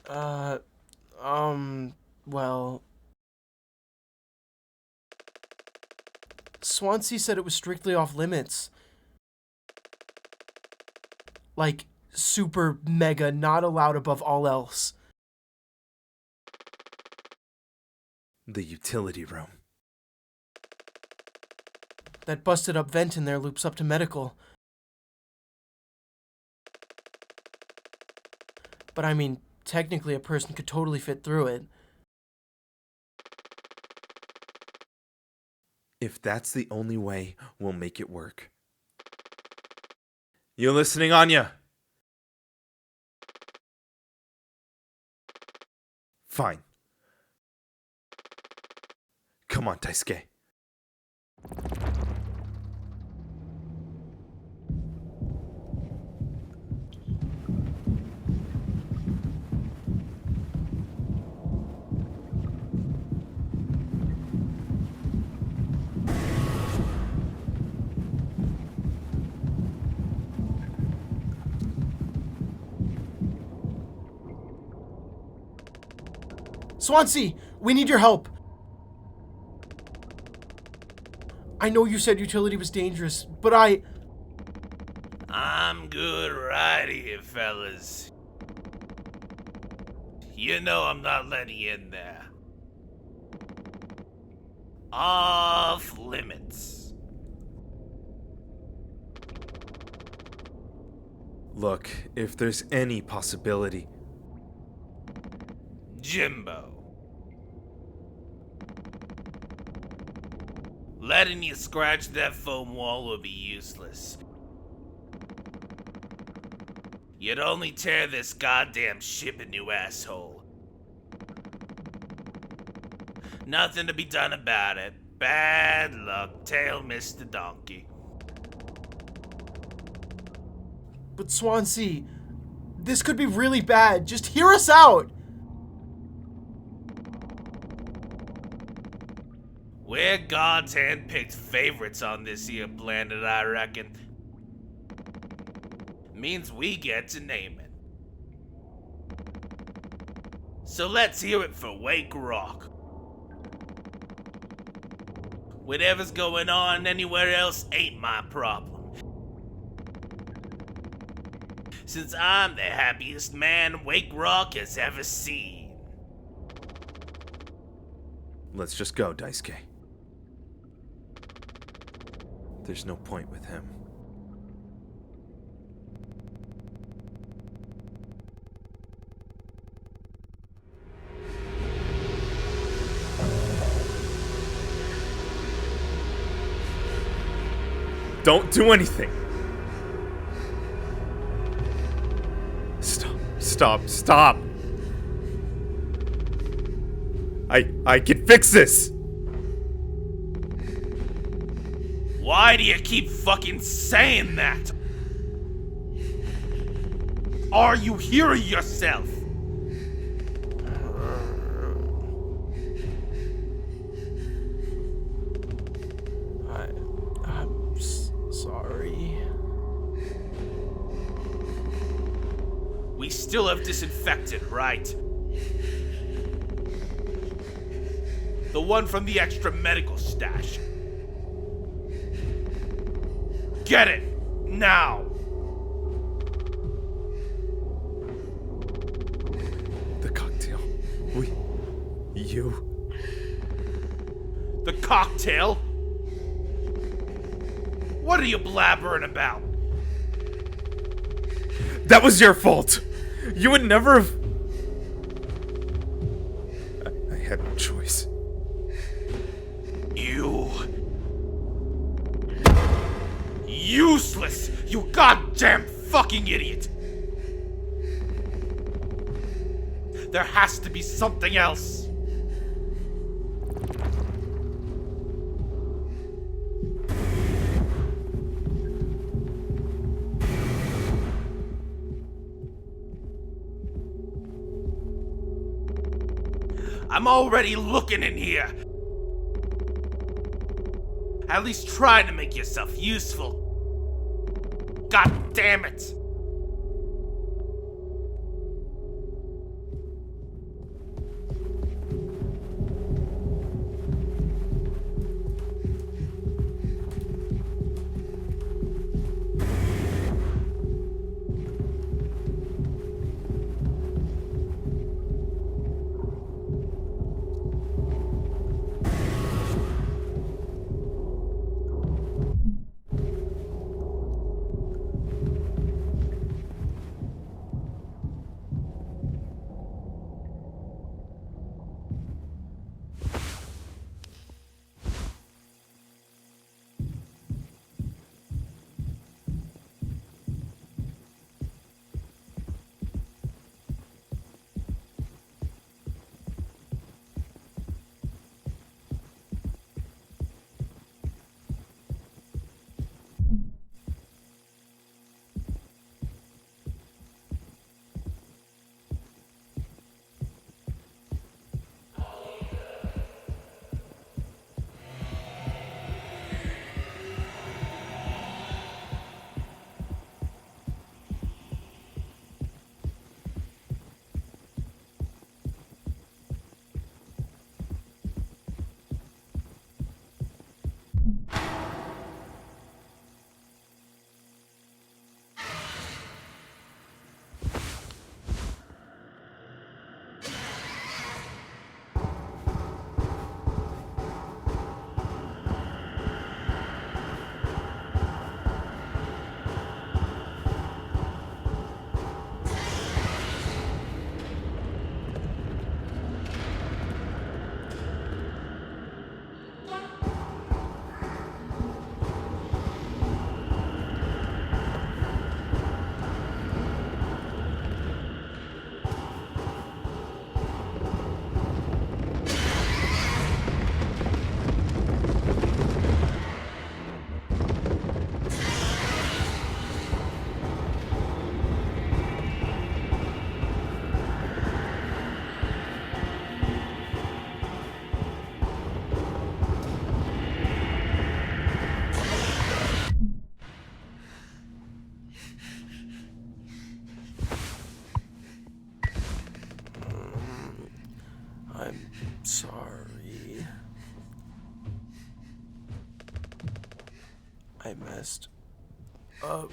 Well... Swansea said it was strictly off limits. Like, super mega not allowed above all else. The utility room. That busted up vent in there loops up to medical. But I mean, technically a person could totally fit through it. If that's the only way, we'll make it work. You listening, Anya? Fine. Come on, Daisuke. Swansea, we need your help. I know you said utility was dangerous, but I'm good right here, fellas. You know I'm not letting you in there. Off limits. Look, if there's any possibility... Jimbo. Letting you scratch that foam wall would be useless. You'd only tear this goddamn ship a new asshole. Nothing to be done about it. Bad luck, tail missed the donkey. But Swansea, this could be really bad. Just hear us out. We're God's hand-picked favorites on this here planet, I reckon. Means we get to name it. So let's hear it for Wake Rock. Whatever's going on anywhere else ain't my problem. Since I'm the happiest man Wake Rock has ever seen. Let's just go, Daisuke. There's no point with him. Don't do anything! Stop! I can fix this! Why do you keep fucking saying that? Are you hearing yourself? I'm sorry. We still have disinfectant, right? The one from the extra medical stash. Get it! Now! The cocktail. You... The cocktail? What are you blabbering about? That was your fault! You would never have... I had no choice. You... Useless! You goddamn fucking idiot! There has to be something else. I'm already looking in here. At least try to make yourself useful. God damn it! I'm sorry. I messed up.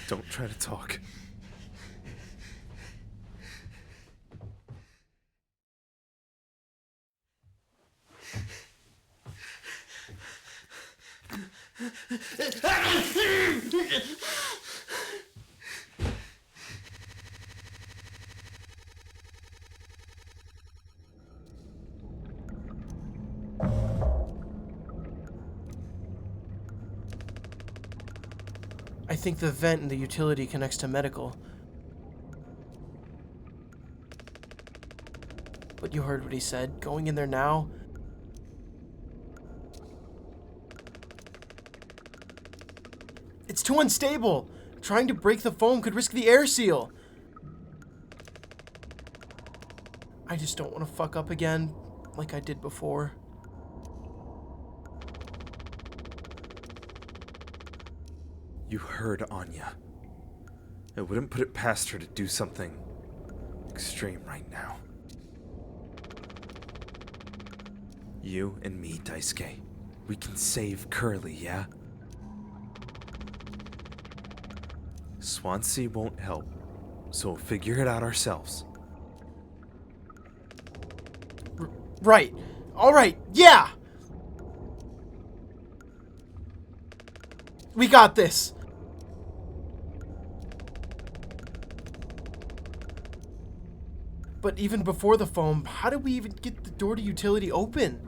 Don't try to talk. I think the vent in the utility connects to medical. But you heard what he said. Going in there now? It's too unstable. Trying to break the foam could risk the air seal. I just don't want to fuck up again like I did before. You heard Anya. I wouldn't put it past her to do something extreme right now. You and me, Daisuke. We can save Curly, yeah? Swansea won't help, so we'll figure it out ourselves. Right. All right. Yeah. We got this. But even before the foam, how did we even get the door to utility open?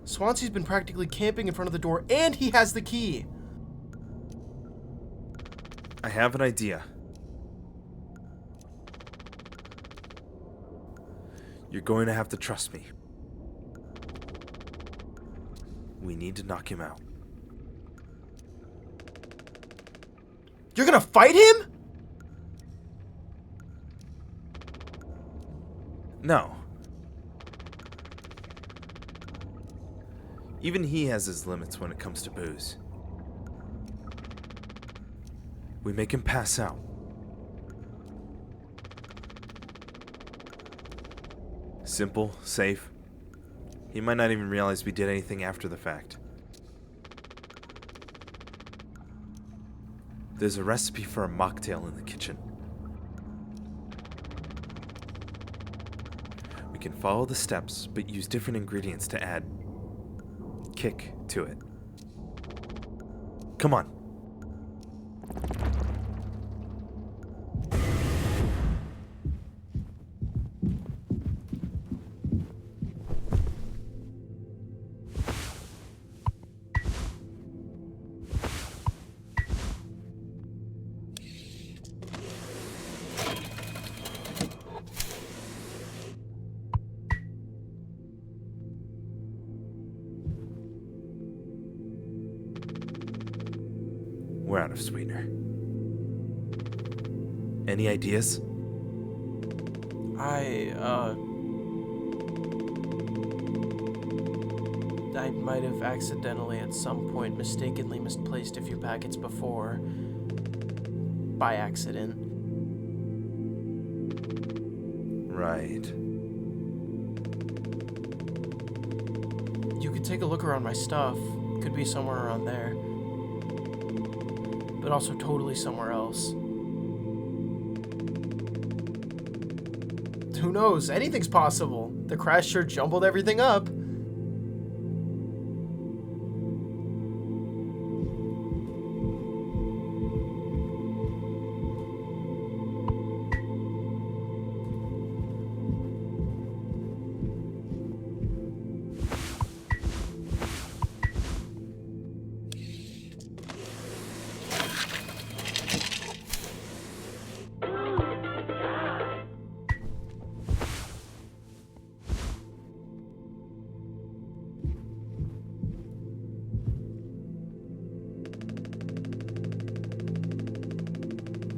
Swansea's been practically camping in front of the door, and he has the key. I have an idea. You're going to have to trust me. We need to knock him out. You're gonna fight him? No. Even he has his limits when it comes to booze. We make him pass out. Simple, safe. He might not even realize we did anything after the fact. There's a recipe for a mocktail in the kitchen. We can follow the steps, but use different ingredients to add kick to it. Come on. We're out of sweetener. Any ideas? I might have accidentally at some point mistakenly misplaced a few packets before. By accident. Right. You could take a look around my stuff. Could be somewhere around there. But also totally somewhere else. Who knows? Anything's possible. The crash sure jumbled everything up.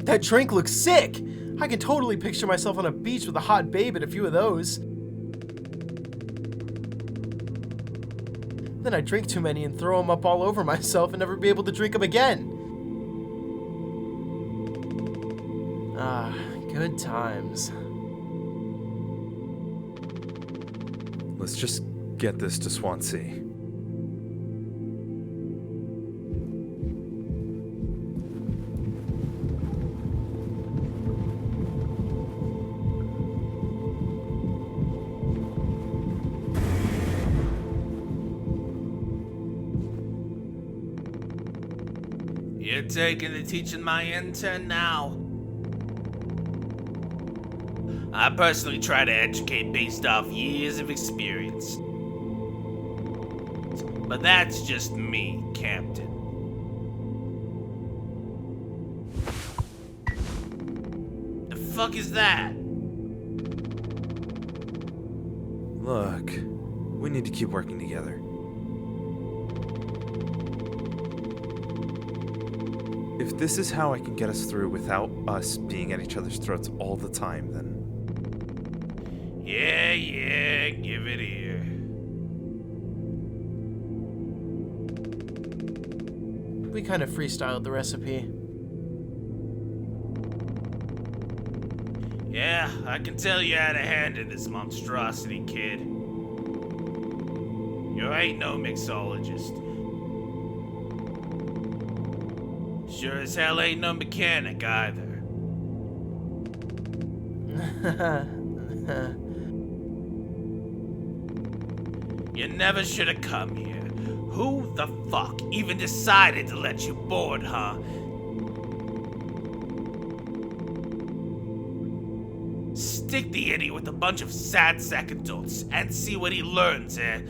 That drink looks sick! I can totally picture myself on a beach with a hot babe and a few of those. Then I'd drink too many and throw them up all over myself and never be able to drink them again. Ah, good times. Let's just get this to Swansea. You're taking the teaching my intern now. I personally try to educate based off years of experience. But that's just me, Captain. The fuck is that? Look, we need to keep working together. If this is how I can get us through without us being at each other's throats all the time, then... Yeah, give it here. We kind of freestyled the recipe. Yeah, I can tell you had a hand in this monstrosity, kid. You ain't no mixologist. Sure as hell ain't no mechanic either. You never should have come here. Who the fuck even decided to let you board, huh? Stick the idiot with a bunch of sad sack adults and see what he learns, eh?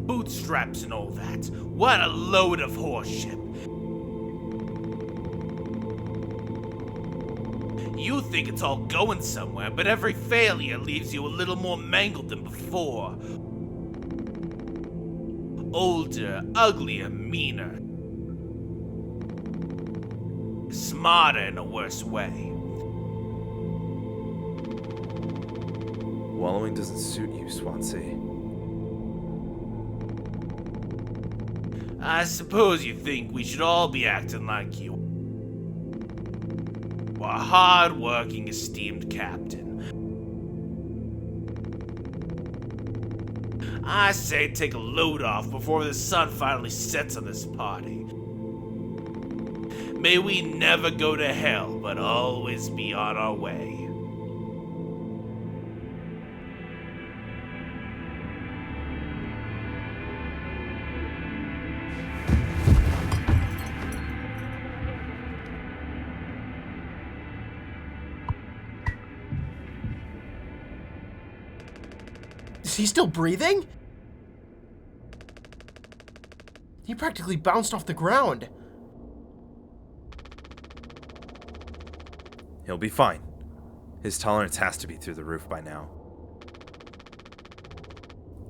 Bootstraps and all that. What a load of horseshit. You think it's all going somewhere, but every failure leaves you a little more mangled than before. Older, uglier, meaner. smarter in a worse way. Wallowing doesn't suit you, Swansea. I suppose you think we should all be acting like you. A hard-working, esteemed captain. I say take a load off before the sun finally sets on this party. May we never go to hell, but always be on our way. Is he still breathing? He practically bounced off the ground. He'll be fine. His tolerance has to be through the roof by now.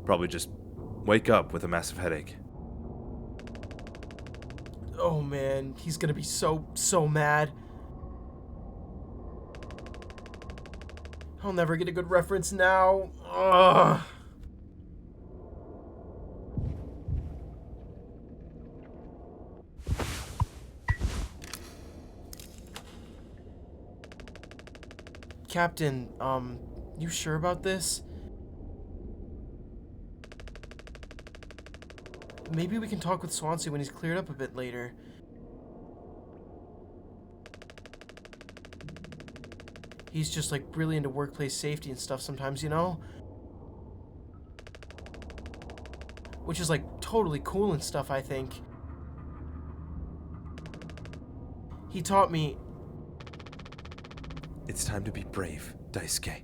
Probably just wake up with a massive headache. Oh man, he's gonna be so mad. I'll never get a good reference now. Ugh. Captain, you sure about this? Maybe we can talk with Swansea when he's cleared up a bit later. He's just like really into workplace safety and stuff sometimes, you know? Which is like totally cool and stuff, I think. He taught me. It's time to be brave, Daisuke.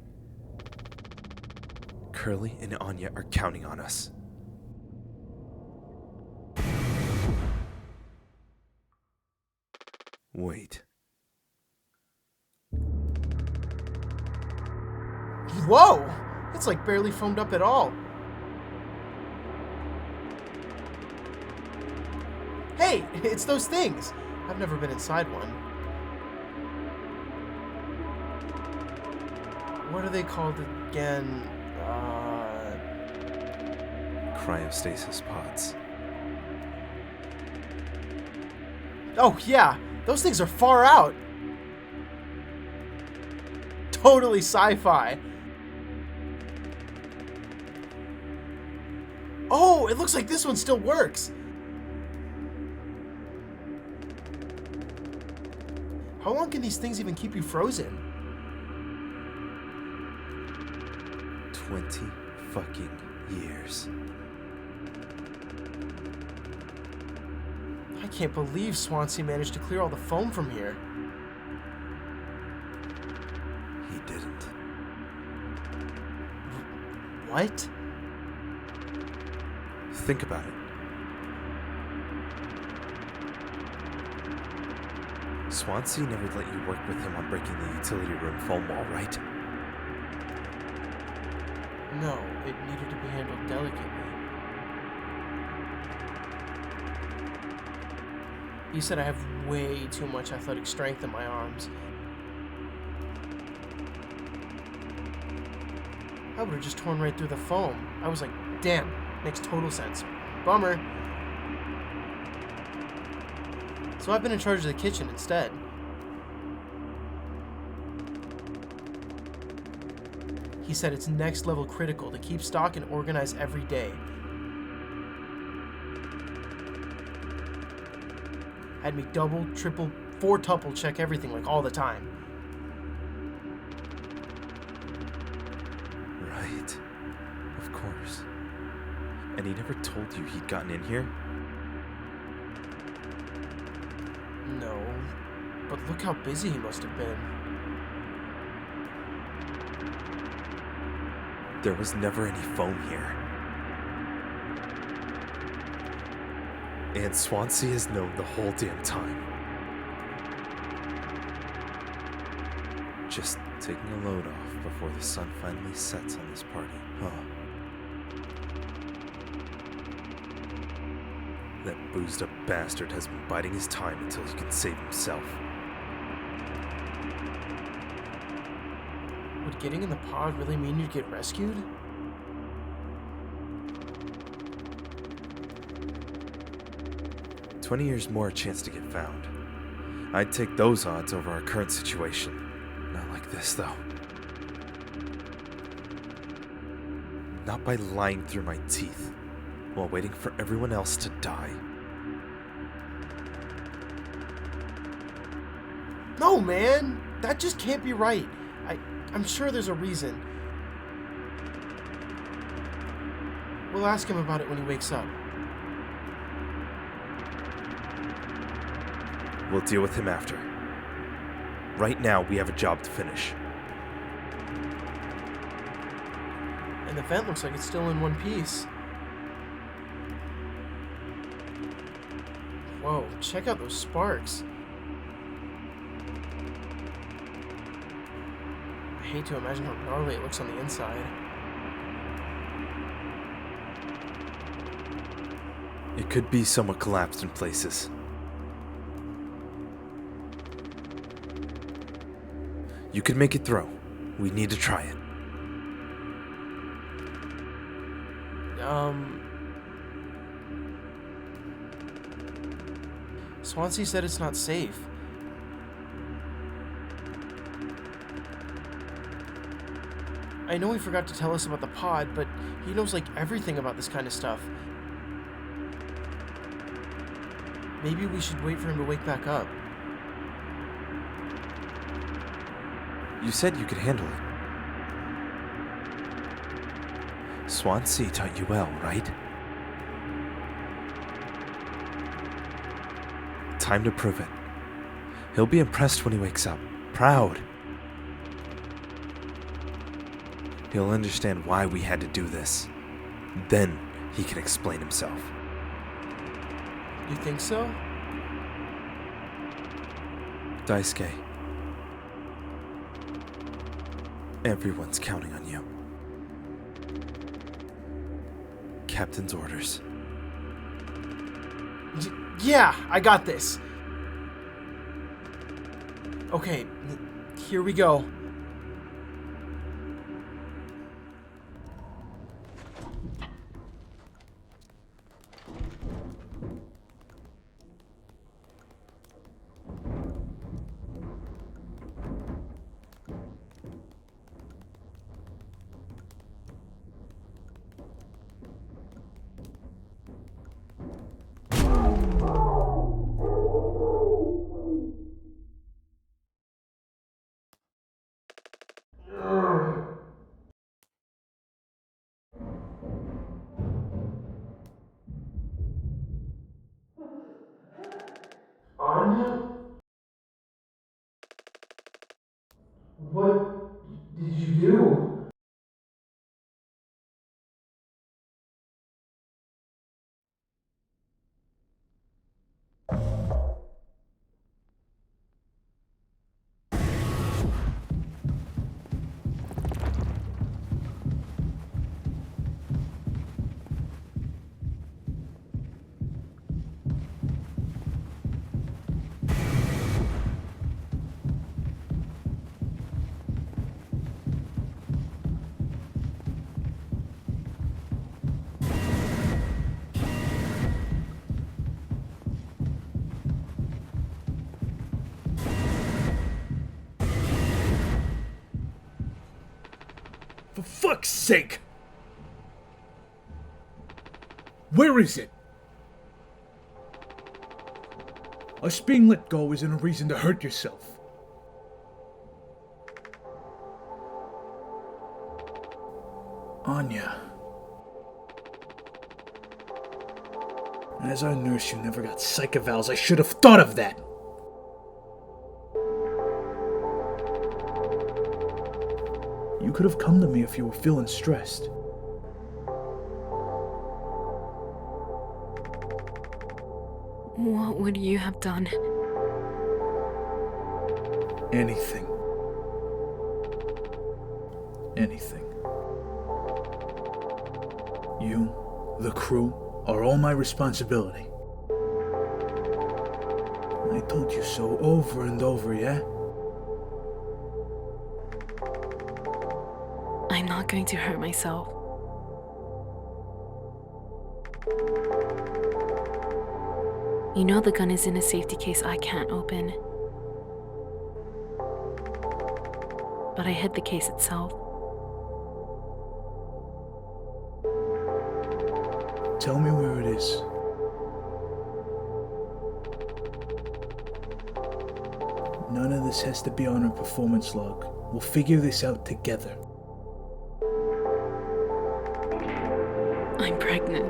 Curly and Anya are counting on us. Wait. Whoa! It's like barely foamed up at all. Hey, it's those things. I've never been inside one. What are they called again? Cryostasis pods. Oh yeah, those things are far out. Totally sci-fi. Oh, it looks like this one still works. How long can these things even keep you frozen? 20 fucking years. I can't believe Swansea managed to clear all the foam from here. He didn't. What? Think about it. Swansea never let you work with him on breaking the utility room foam wall, right? No, it needed to be handled delicately. He said I have way too much athletic strength in my arms. I would have just torn right through the foam. I was like, damn, makes total sense. Bummer. So I've been in charge of the kitchen instead. He said it's next level critical to keep stock and organize every day. Had me double, triple, four-tuple check everything like all the time. Right. Of course. And he never told you he'd gotten in here? No, but look how busy he must have been. There was never any foam here. And Swansea has known the whole damn time. Just taking a load off before the sun finally sets on this party, huh? That boozed up bastard has been biding his time until he can save himself. Would getting in the pod really mean you'd get rescued? "20 years more chance to get found. I'd take those odds over our current situation. Not like this, though. Not by lying through my teeth while waiting for everyone else to die." No, man! That just can't be right. I'm sure there's a reason. We'll ask him about it when he wakes up. We'll deal with him after. Right now, we have a job to finish. And the vent looks like it's still in one piece. Whoa, check out those sparks. I hate to imagine how gnarly it looks on the inside. It could be somewhat collapsed in places. You could make it through. We need to try it. Swansea said it's not safe. I know he forgot to tell us about the pod, but he knows like everything about this kind of stuff. Maybe we should wait for him to wake back up. You said you could handle it. Swansea taught you well, right? Time to prove it. He'll be impressed when he wakes up. Proud. He'll understand why we had to do this. Then he can explain himself. You think so? Daisuke. Everyone's counting on you. Captain's orders. Yeah, I got this. Okay, here we go. Anya? What did you do? For fuck's sake! Where is it? Us being let go isn't a reason to hurt yourself. Anya. As our nurse, you never got psych evals. I should have thought of that! You could have come to me if you were feeling stressed. What would you have done? Anything. Anything. You, the crew, are all my responsibility. I told you so over and over, yeah? not going to hurt myself. You know the gun is in a safety case I can't open. But I hid the case itself. Tell me where it is. None of this has to be on a performance log. We'll figure this out together. I'm pregnant.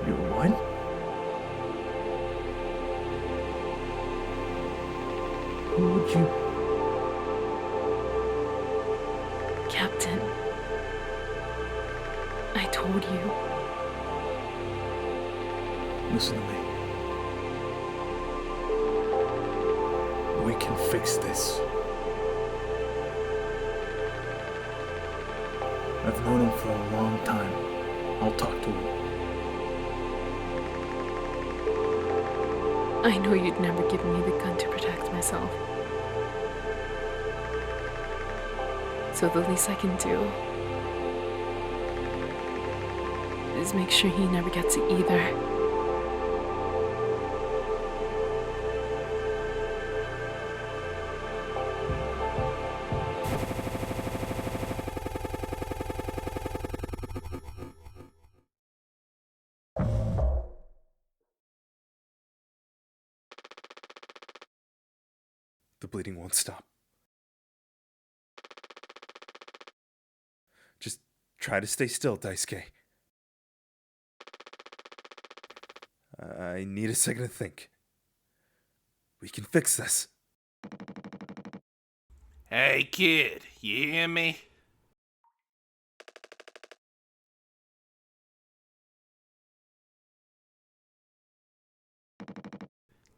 You're what? Who would you... Captain. I told you. Listen to me. We can fix this. I've known him for a long time. I'll talk to him. I know you'd never give me the gun to protect myself. So the least I can do is make sure he never gets it either. The bleeding won't stop. Just try to stay still, Daisuke. I need a second to think. We can fix this. Hey kid, you hear me?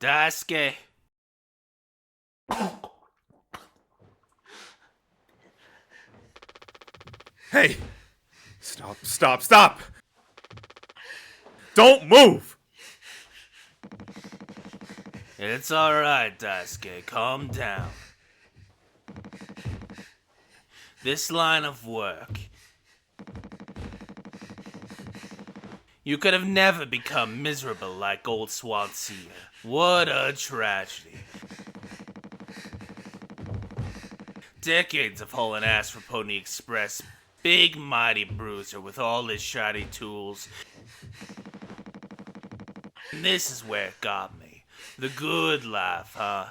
Daisuke. Hey! Stop! Don't move! It's alright, Daisuke. Calm down. This line of work, you could have never become miserable like old Swansea. What a tragedy. Decades of hauling ass for Pony Express. Big mighty bruiser with all his shiny tools. And this is where it got me. The good life, huh?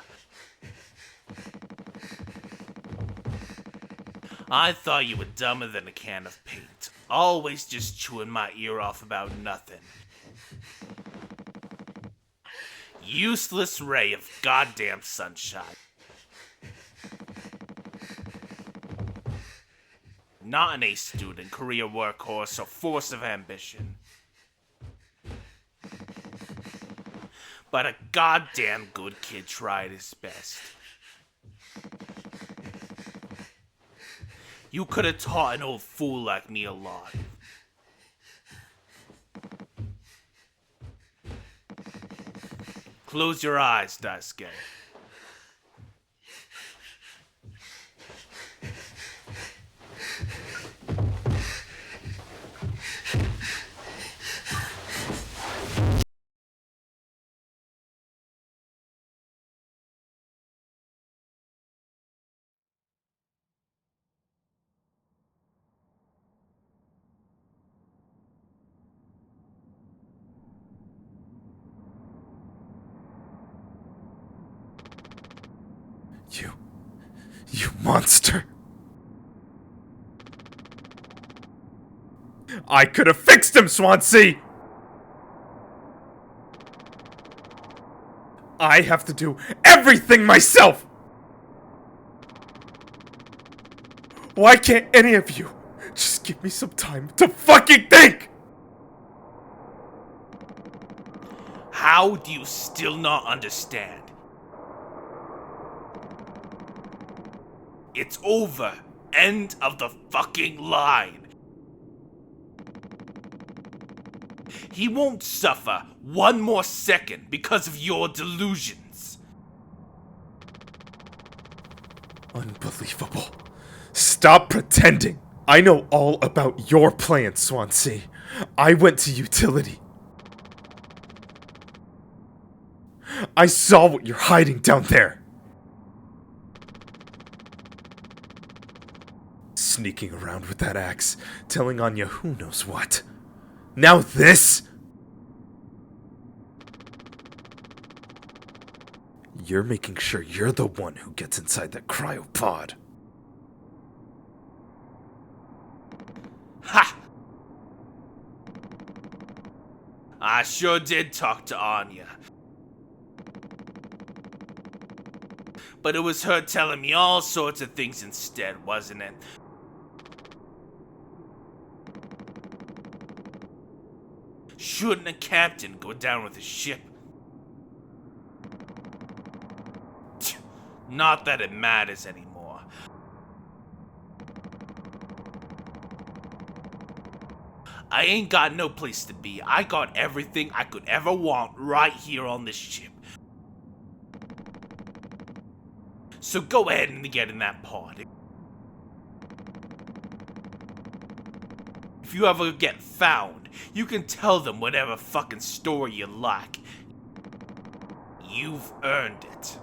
I thought you were dumber than a can of paint. Always just chewing my ear off about nothing. Useless ray of goddamn sunshine. Not an A student, career workhorse, or force of ambition. But a goddamn good kid tried his best. You could have taught an old fool like me a lot. Close your eyes, Daisuke. You monster! I could have fixed him, Swansea! I have to do everything myself! Why can't any of you just give me some time to fucking think? How do you still not understand? It's over. End of the fucking line. He won't suffer one more second because of your delusions. Unbelievable. Stop pretending. I know all about your plan, Swansea. I went to utility. I saw what you're hiding down there. Sneaking around with that axe, telling Anya who knows what. Now this? You're making sure you're the one who gets inside that cryopod. Ha! I sure did talk to Anya. But it was her telling me all sorts of things instead, wasn't it? Shouldn't a captain go down with a ship? Not that it matters anymore. I ain't got no place to be. I got everything I could ever want right here on this ship. So go ahead and get in that pod. If you ever get found, you can tell them whatever fucking story you like. You've earned it.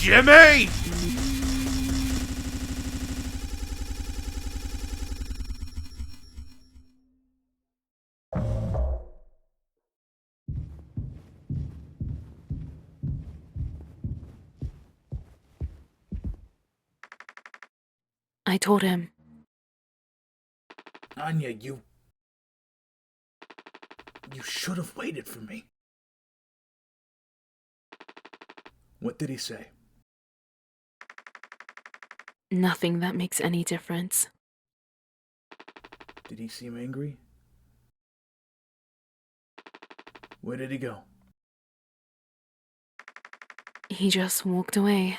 Jimmy! I told him. Anya, you should have waited for me. What did he say? Nothing that makes any difference. Did he seem angry? Where did he go? He just walked away.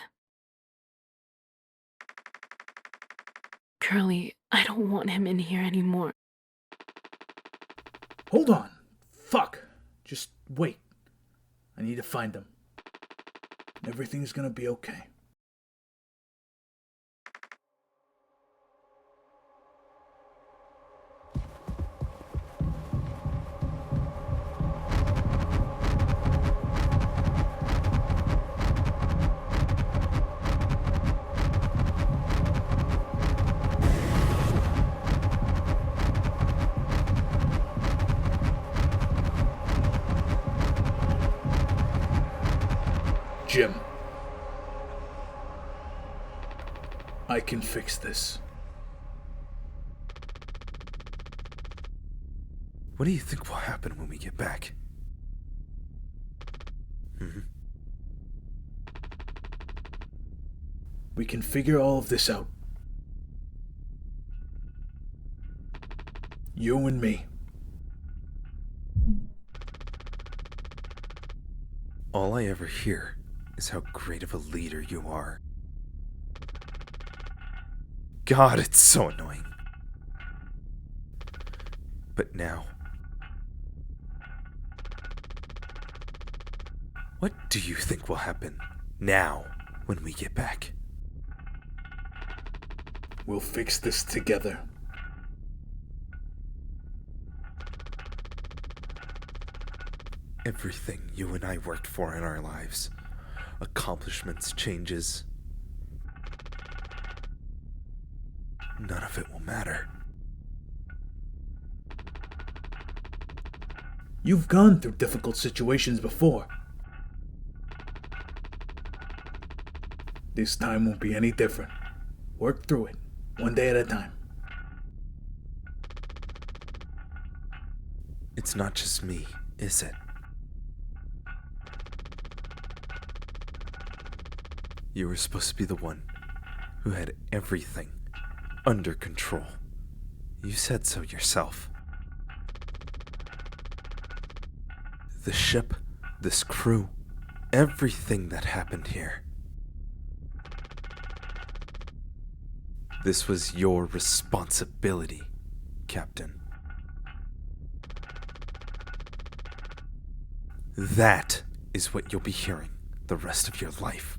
Curly, I don't want him in here anymore. Hold on. Fuck. Just wait. I need to find him. Everything's gonna be okay. Jim. I can fix this. What do you think will happen when we get back? We can figure all of this out. You and me. All I ever hear is how great of a leader you are. God, it's so annoying. But now, what do you think will happen now when we get back? We'll fix this together. Everything you and I worked for in our lives, accomplishments, changes, none of it will matter. You've gone through difficult situations before. This time won't be any different. Work through it, one day at a time. It's not just me, is it? You were supposed to be the one who had everything under control. You said so yourself. The ship, this crew, everything that happened here. This was your responsibility, Captain. That is what you'll be hearing the rest of your life.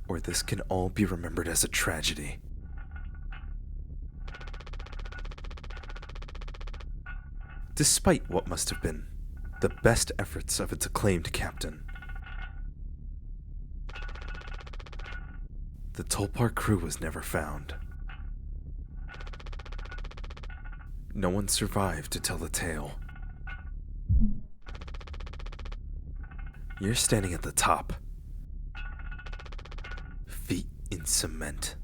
Or this can all be remembered as a tragedy. Despite what must have been the best efforts of its acclaimed captain, the Tulpar crew was never found. No one survived to tell the tale. You're standing at the top, feet in cement.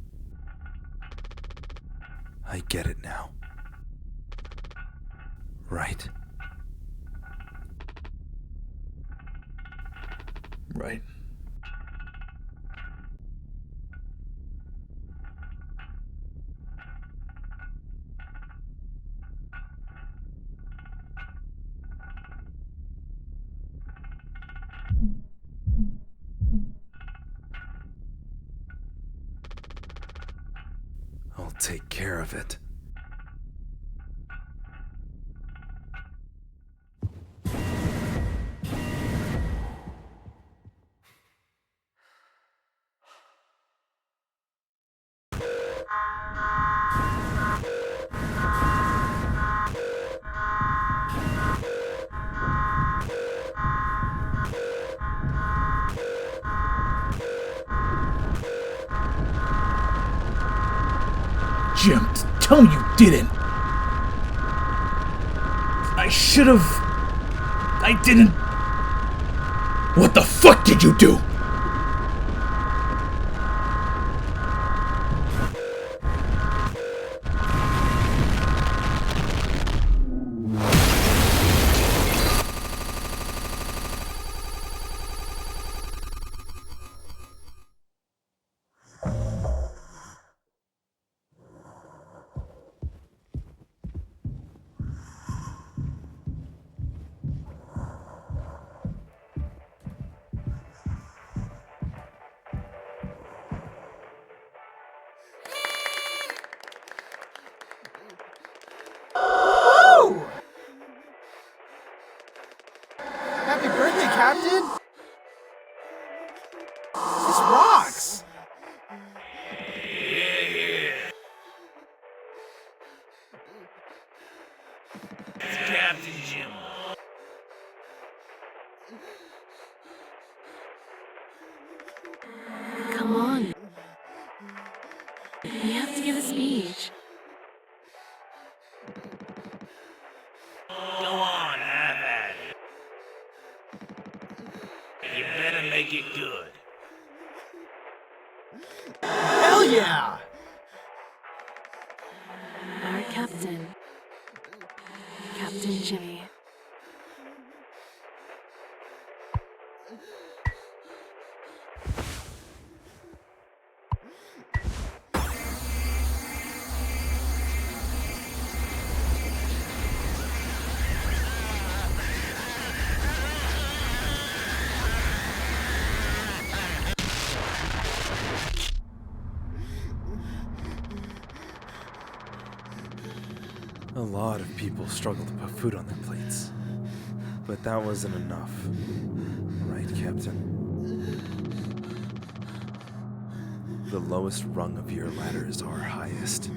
I get it now. Right? Right. I'll take care of it. Jim, tell me you didn't. I should've... I didn't... What the fuck did you do? Happy birthday, Captain! This rocks! It's Captain Jim. Come on. You have to give a speech. Go on, have at it. You better make it good. Hell yeah! A lot of people struggle to put food on their plates. But that wasn't enough. Right, Captain? The lowest rung of your ladder is our highest.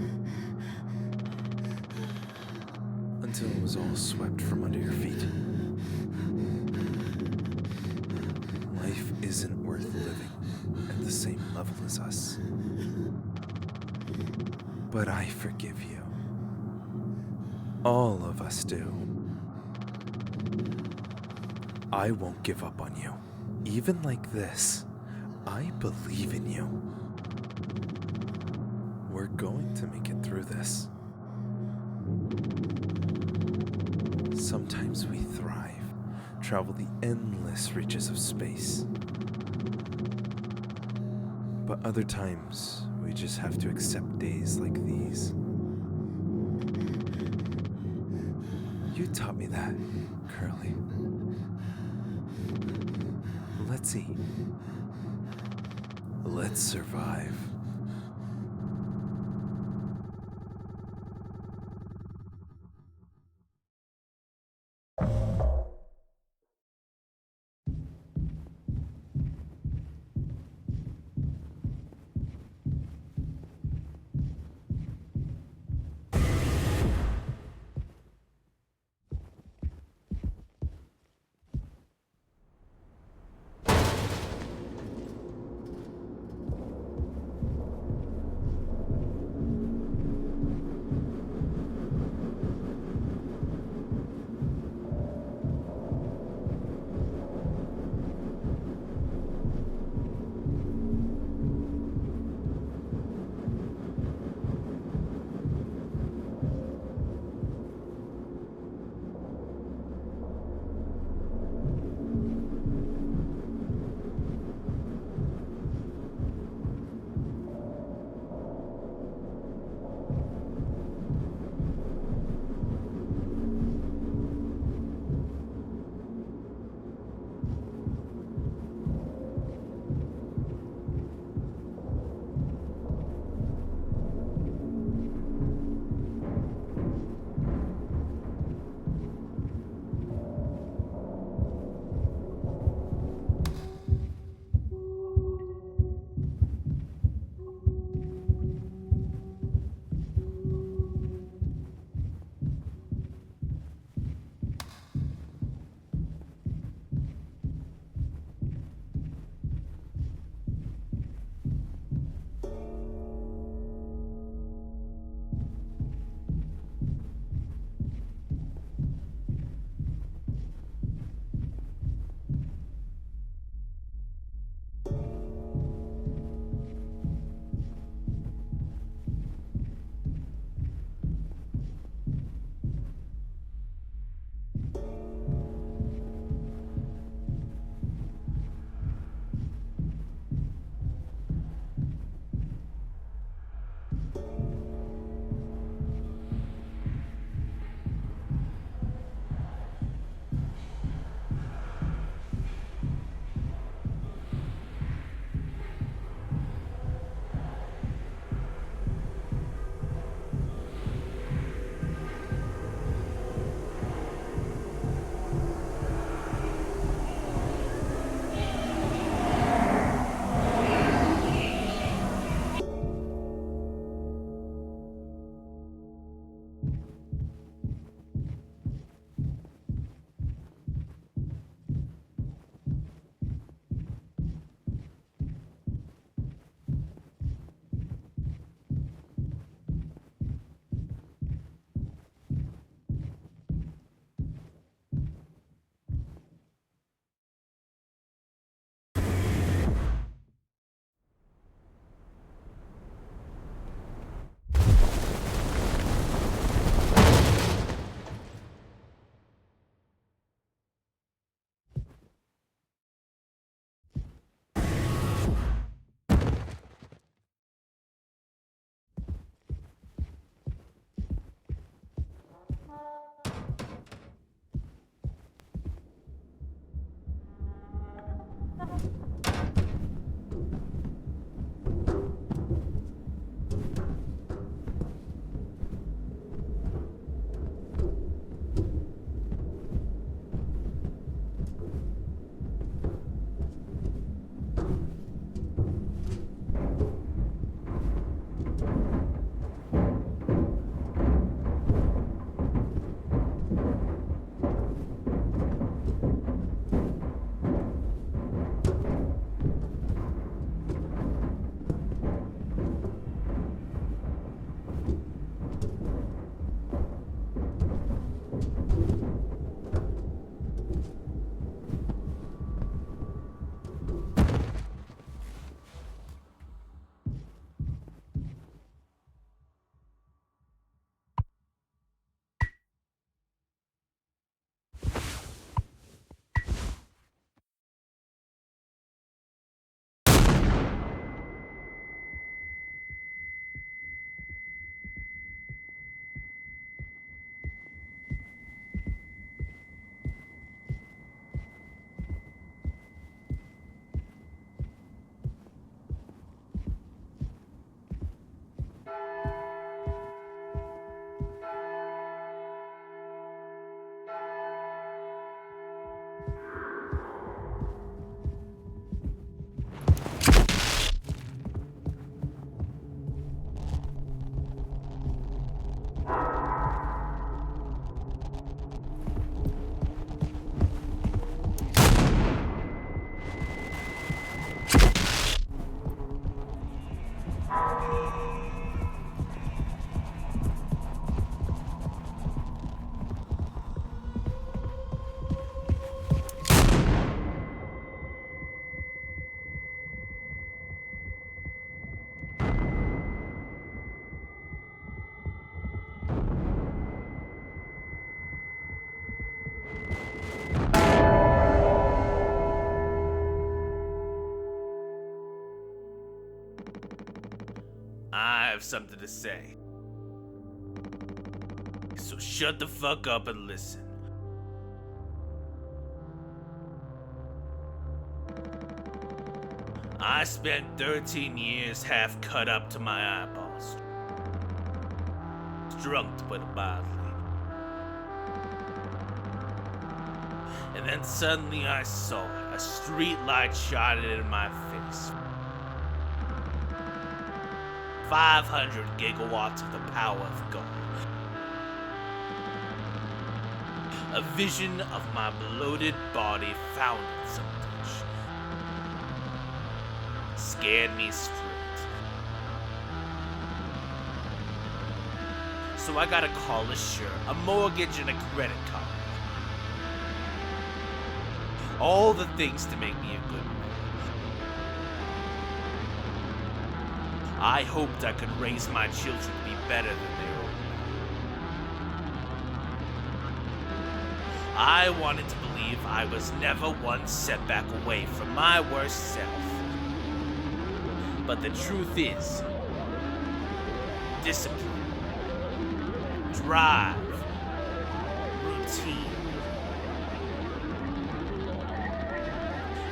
Until it was all swept from under your feet. Life isn't worth living at the same level as us. But I forgive you. All of us do. I won't give up on you. Even like this, I believe in you. We're going to make it through this. Sometimes we thrive, travel the endless reaches of space. But other times, we just have to accept days like these. You taught me that, Curly. Let's eat. Let's survive. I have something to say. So shut the fuck up and listen. I spent 13 years half cut up to my eyeballs. Drunk to put it mildly. And then suddenly I saw it. A street light shot it in my face. 500 gigawatts of the power of God. A vision of my bloated body found in some ditch. Scared me straight. So I got a collar shirt, a mortgage, and a credit card. All the things to make me a good man. I hoped I could raise my children to be better than their own. I wanted to believe I was never one setback away from my worst self. But the truth is, discipline, drive, routine,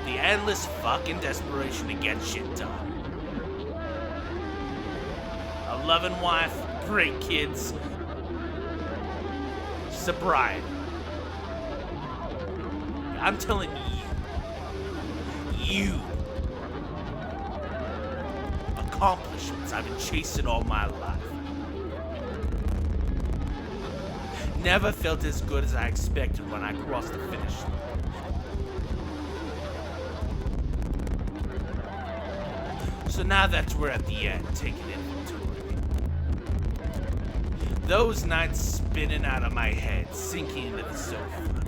the endless fucking desperation to get shit done. A loving wife, great kids, sobriety. I'm telling you, accomplishments I've been chasing all my life. Never felt as good as I expected when I crossed the finish line. So now that we're at the end, taking inventory. Those nights spinning out of my head, sinking into the sofa.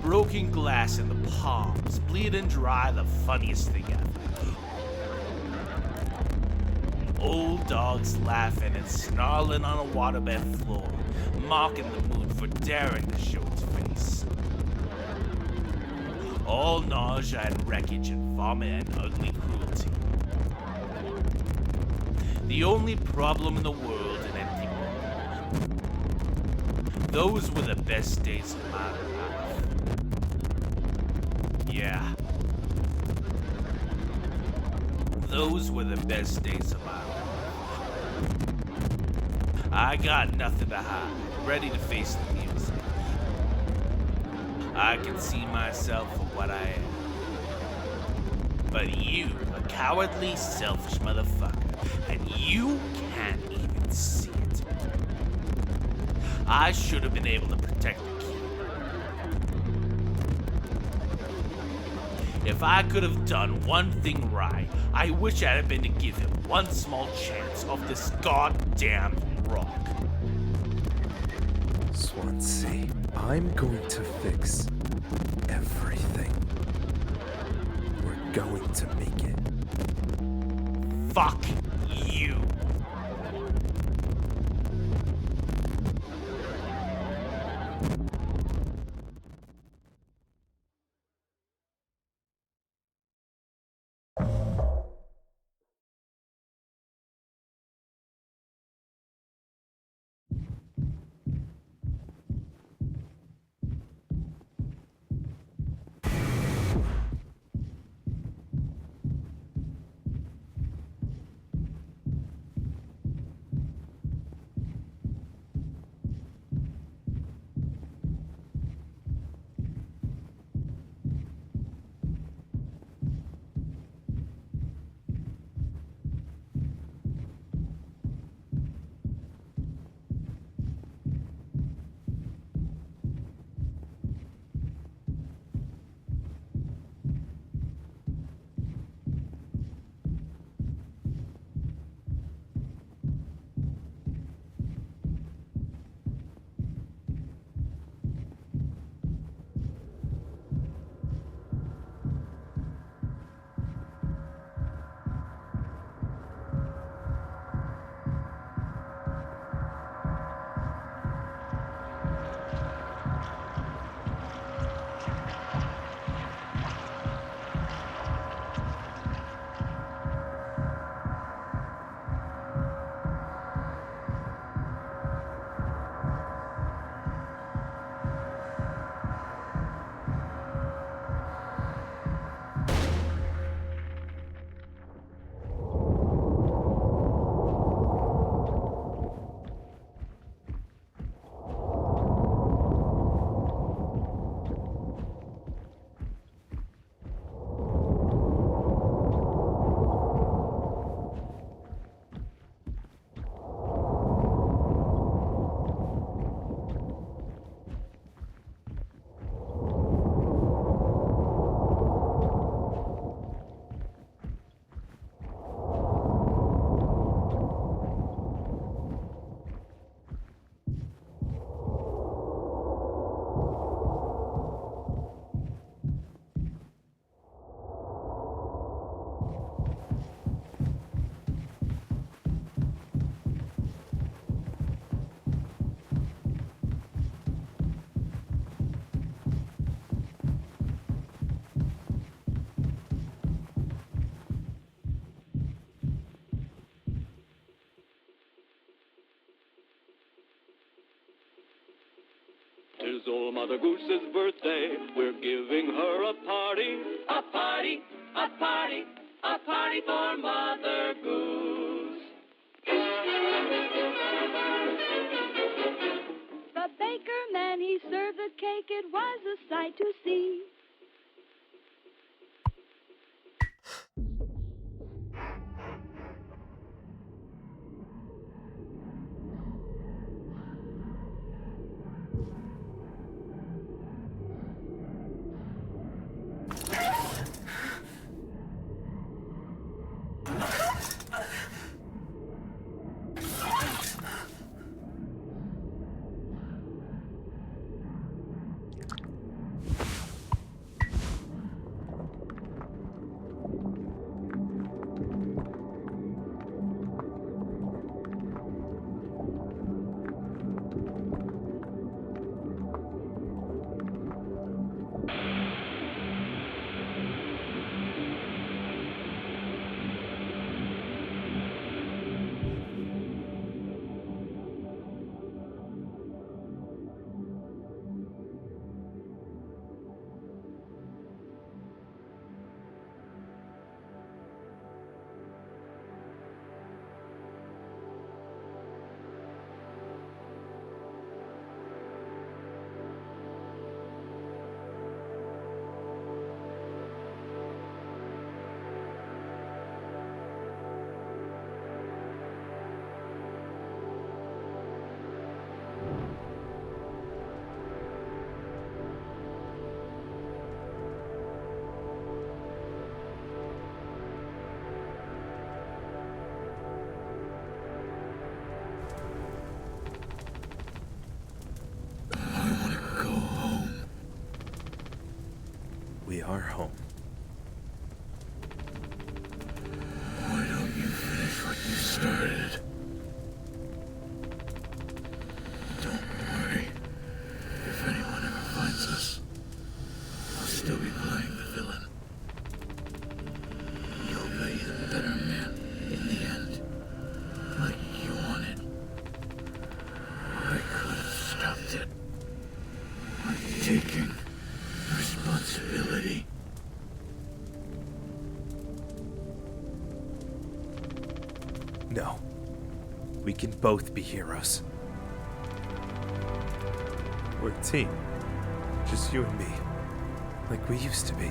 Broken glass in the palms, bleeding dry, the funniest thing ever. Old dogs laughing and snarling on a waterbed floor, mocking the moon for daring to show its face. All nausea and wreckage and vomit and ugly cruelty. The only problem in the world, an empty world. Those were the best days of my life. Yeah. Those were the best days of my life. I got nothing to hide, ready to face the music. I can see myself for what I am. But you, a cowardly, selfish motherfucker, and you can't even see it. I should have been able to protect the kid. If I could have done one thing right, I wish I had been to give him one small chance off this goddamn rock. Swansea, I'm going to fix everything. We're going to make it. Fuck you. is old Mother Goose's birthday. We're giving her a party. A party, a party, a party for Mother Goose. The baker man, he served the cake. It was a sight to see. We are home. Why don't you finish what you started? Don't worry. If anyone ever finds us, I'll still be playing the villain. You'll be the better man in the end, like you wanted. I could have stopped it. I'm taking responsibility. No. We can both be heroes. We're a team. Just you and me. Like we used to be.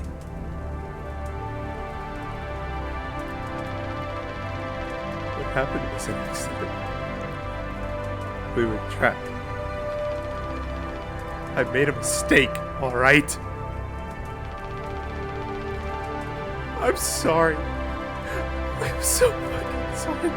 What happened was an accident. We were trapped. I made a mistake, alright? I'm sorry. I'm so fucking sorry.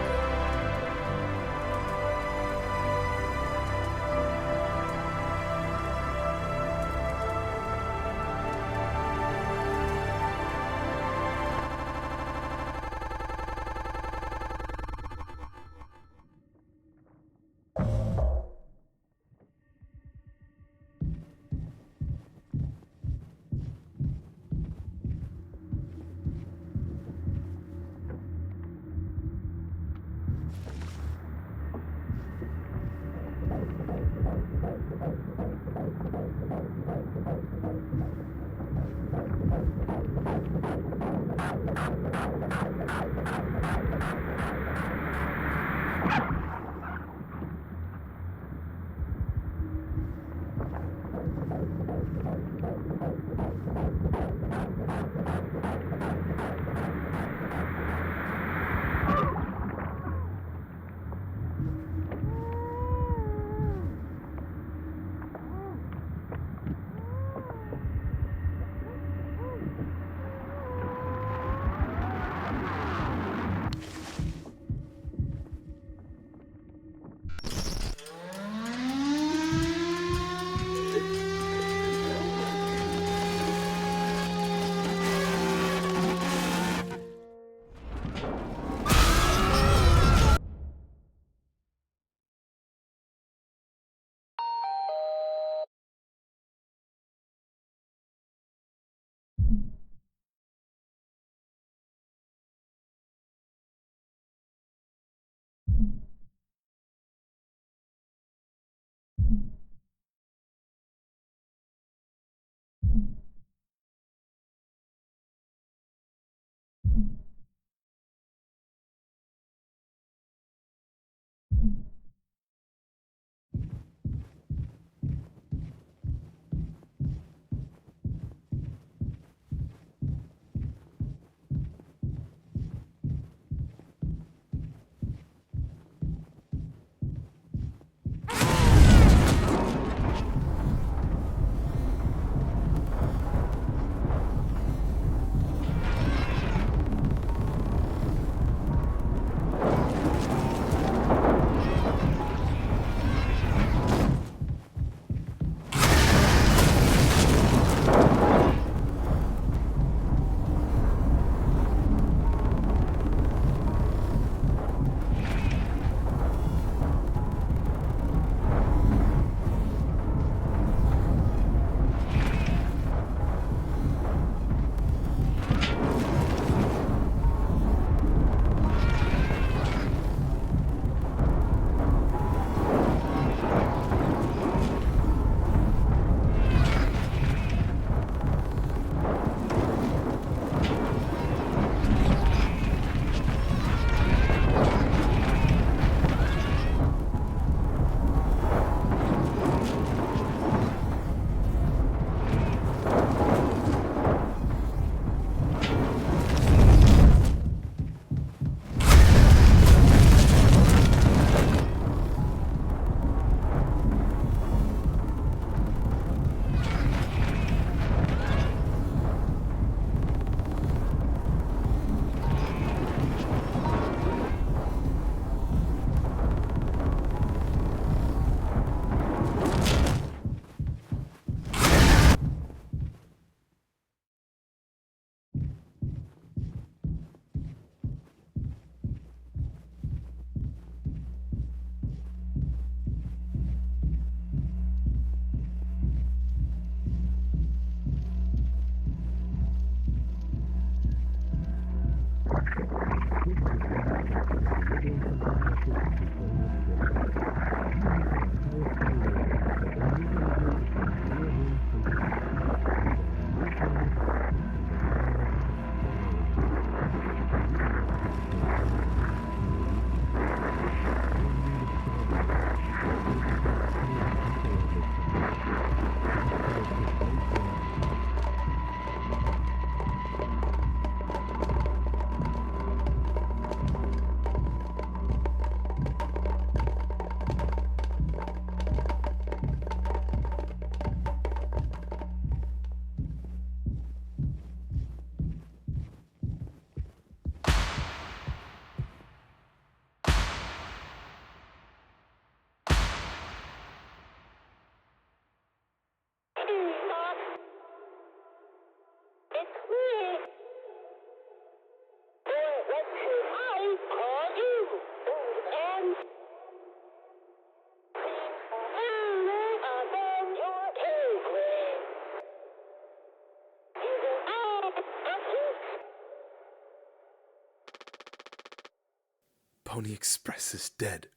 Pony Express is dead.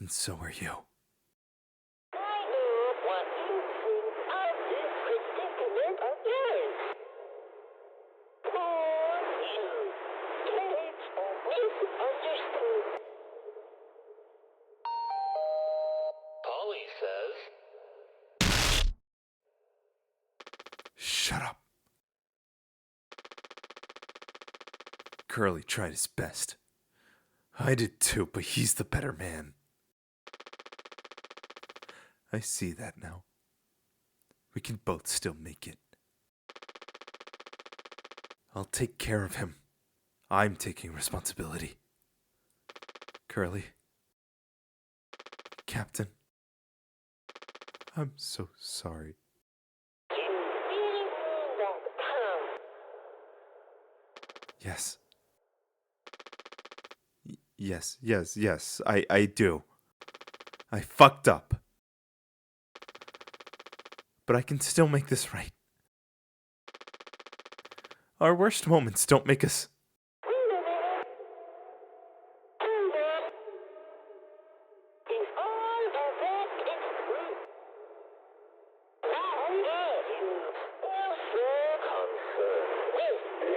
And so are you. I know what you think of this predicament of yours. Poor you. It's misunderstood. Polly says, Shut up. Curly tried his best. I did too, but he's the better man. I see that now. We can both still make it. I'll take care of him. I'm taking responsibility. Curly. Captain. I'm so sorry. You really mean that, Tom? Yes. Yes, I do. I fucked up. But I can still make this right. Our worst moments don't make us... Wait a minute. Do that. If all of that is true, now you also concerned with me.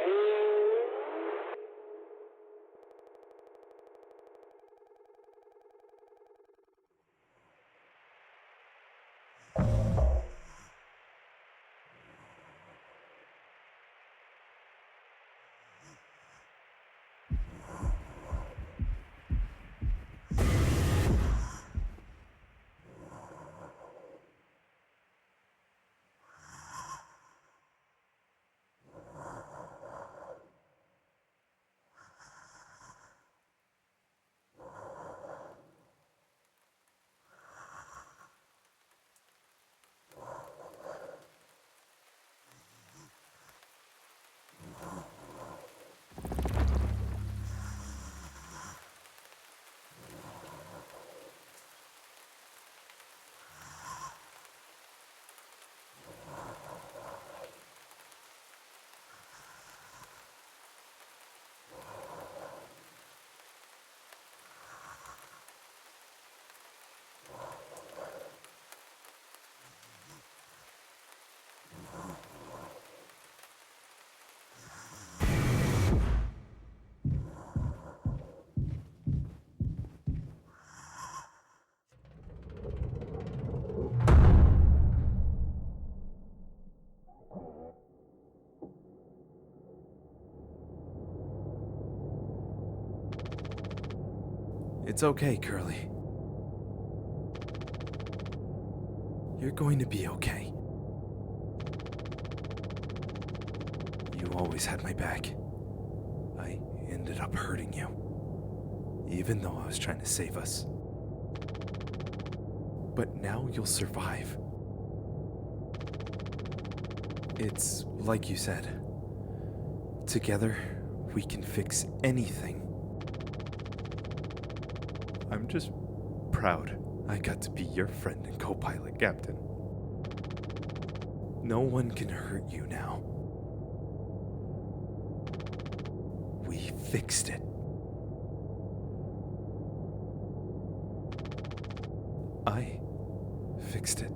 It's okay, Curly. You're going to be okay. You always had my back. I ended up hurting you, even though I was trying to save us. But now you'll survive. It's like you said. Together, we can fix anything. I'm just proud I got to be your friend and co-pilot, Captain. No one can hurt you now. We fixed it. I fixed it.